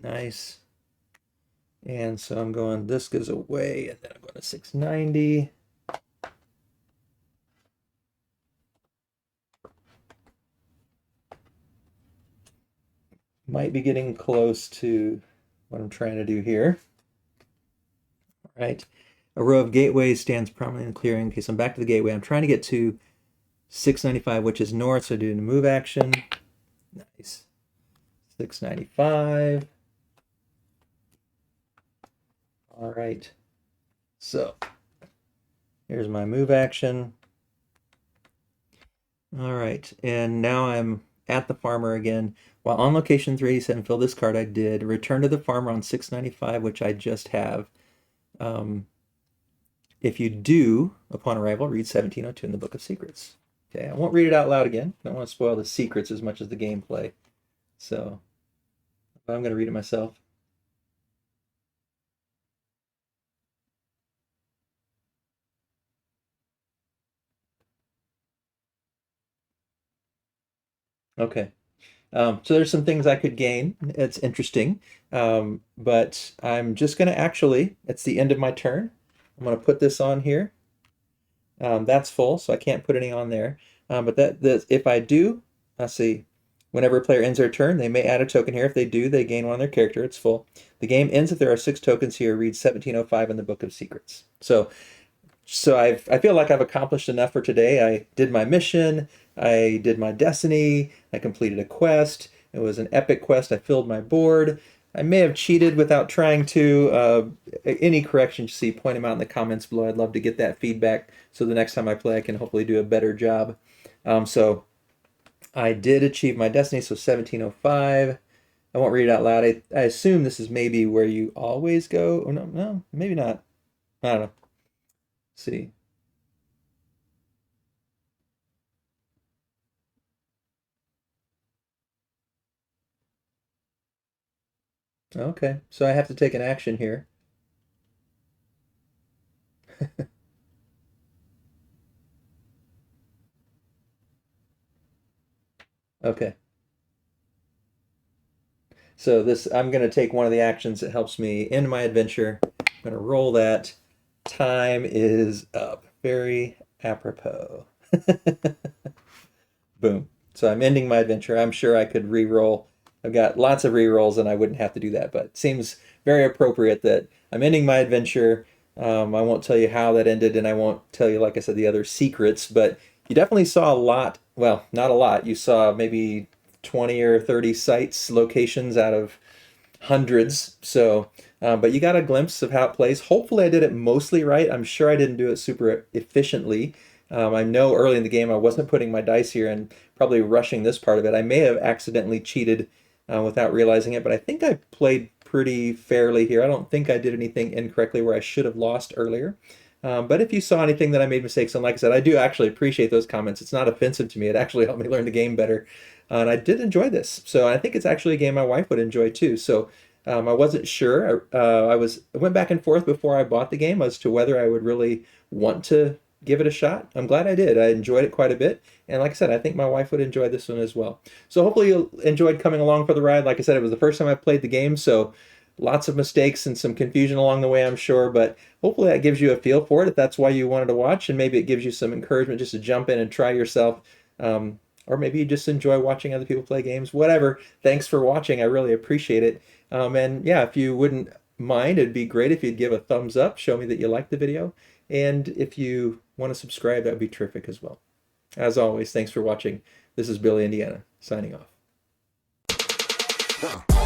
Nice. And so I'm going, this goes away, and then I'm going to 690. Might be getting close to what I'm trying to do here. All right. A row of gateways stands prominently in the clearing. Okay, so I'm back to the gateway. I'm trying to get to 695, which is north, so doing a move action. Nice. 695. All right. So here's my move action. All right, and now I'm at the farmer again. While on location 387, fill this card I did. Return to the farmer on 695, which I just have. If you do, upon arrival, read 1702 in the Book of Secrets. Okay, I won't read it out loud again. I don't want to spoil the secrets as much as the gameplay. So, I'm going to read it myself. Okay. So there's some things I could gain. It's interesting. But I'm just going to actually, it's the end of my turn. I'm going to put this on here. That's full, so I can't put any on there. But if I do, let's see, whenever a player ends their turn, they may add a token here. If they do, they gain one on their character. It's full. The game ends if there are 6 tokens here. Read 1705 in the Book of Secrets. So I feel like I've accomplished enough for today. I did my mission. I did my destiny. I completed a quest. It was an epic quest. I filled my board. I may have cheated without trying to. Any corrections you see, point them out in the comments below. I'd love to get that feedback so the next time I play, I can hopefully do a better job. So I did achieve my destiny, so 1705. I won't read it out loud. I assume this is maybe where you always go. Oh, no, maybe not. I don't know. Let's see. Okay, so I have to take an action here. Okay. So I'm going to take one of the actions that helps me end my adventure. I'm going to roll that. Time is up. Very apropos. Boom. So I'm ending my adventure. I'm sure I could re-roll. I've got lots of re-rolls and I wouldn't have to do that, but it seems very appropriate that I'm ending my adventure. I won't tell you how that ended, and I won't tell you, like I said, the other secrets, but you definitely saw a lot. Well, not a lot. You saw maybe 20 or 30 sites, locations out of hundreds. So, but you got a glimpse of how it plays. Hopefully, I did it mostly right. I'm sure I didn't do it super efficiently. I know early in the game I wasn't putting my dice here and probably rushing this part of it. I may have accidentally cheated without realizing it, but I think I played pretty fairly here. I don't think I did anything incorrectly where I should have lost earlier. But if you saw anything that I made mistakes on, like I said, I do actually appreciate those comments. It's not offensive to me. It actually helped me learn the game better. And I did enjoy this. So I think it's actually a game my wife would enjoy too. So I wasn't sure. I went back and forth before I bought the game as to whether I would really want to give it a shot. I'm glad I did. I enjoyed it quite a bit. And like I said, I think my wife would enjoy this one as well. So hopefully you enjoyed coming along for the ride. Like I said, it was the first time I played the game, so lots of mistakes and some confusion along the way, I'm sure, but hopefully that gives you a feel for it if that's why you wanted to watch, and maybe it gives you some encouragement just to jump in and try yourself. Or maybe you just enjoy watching other people play games. Whatever. Thanks for watching. I really appreciate it. And yeah, if you wouldn't mind, it'd be great if you'd give a thumbs up, show me that you liked the video. And if you want to subscribe, that would be terrific as well. As always, thanks for watching. This is BillyIndiana, signing off.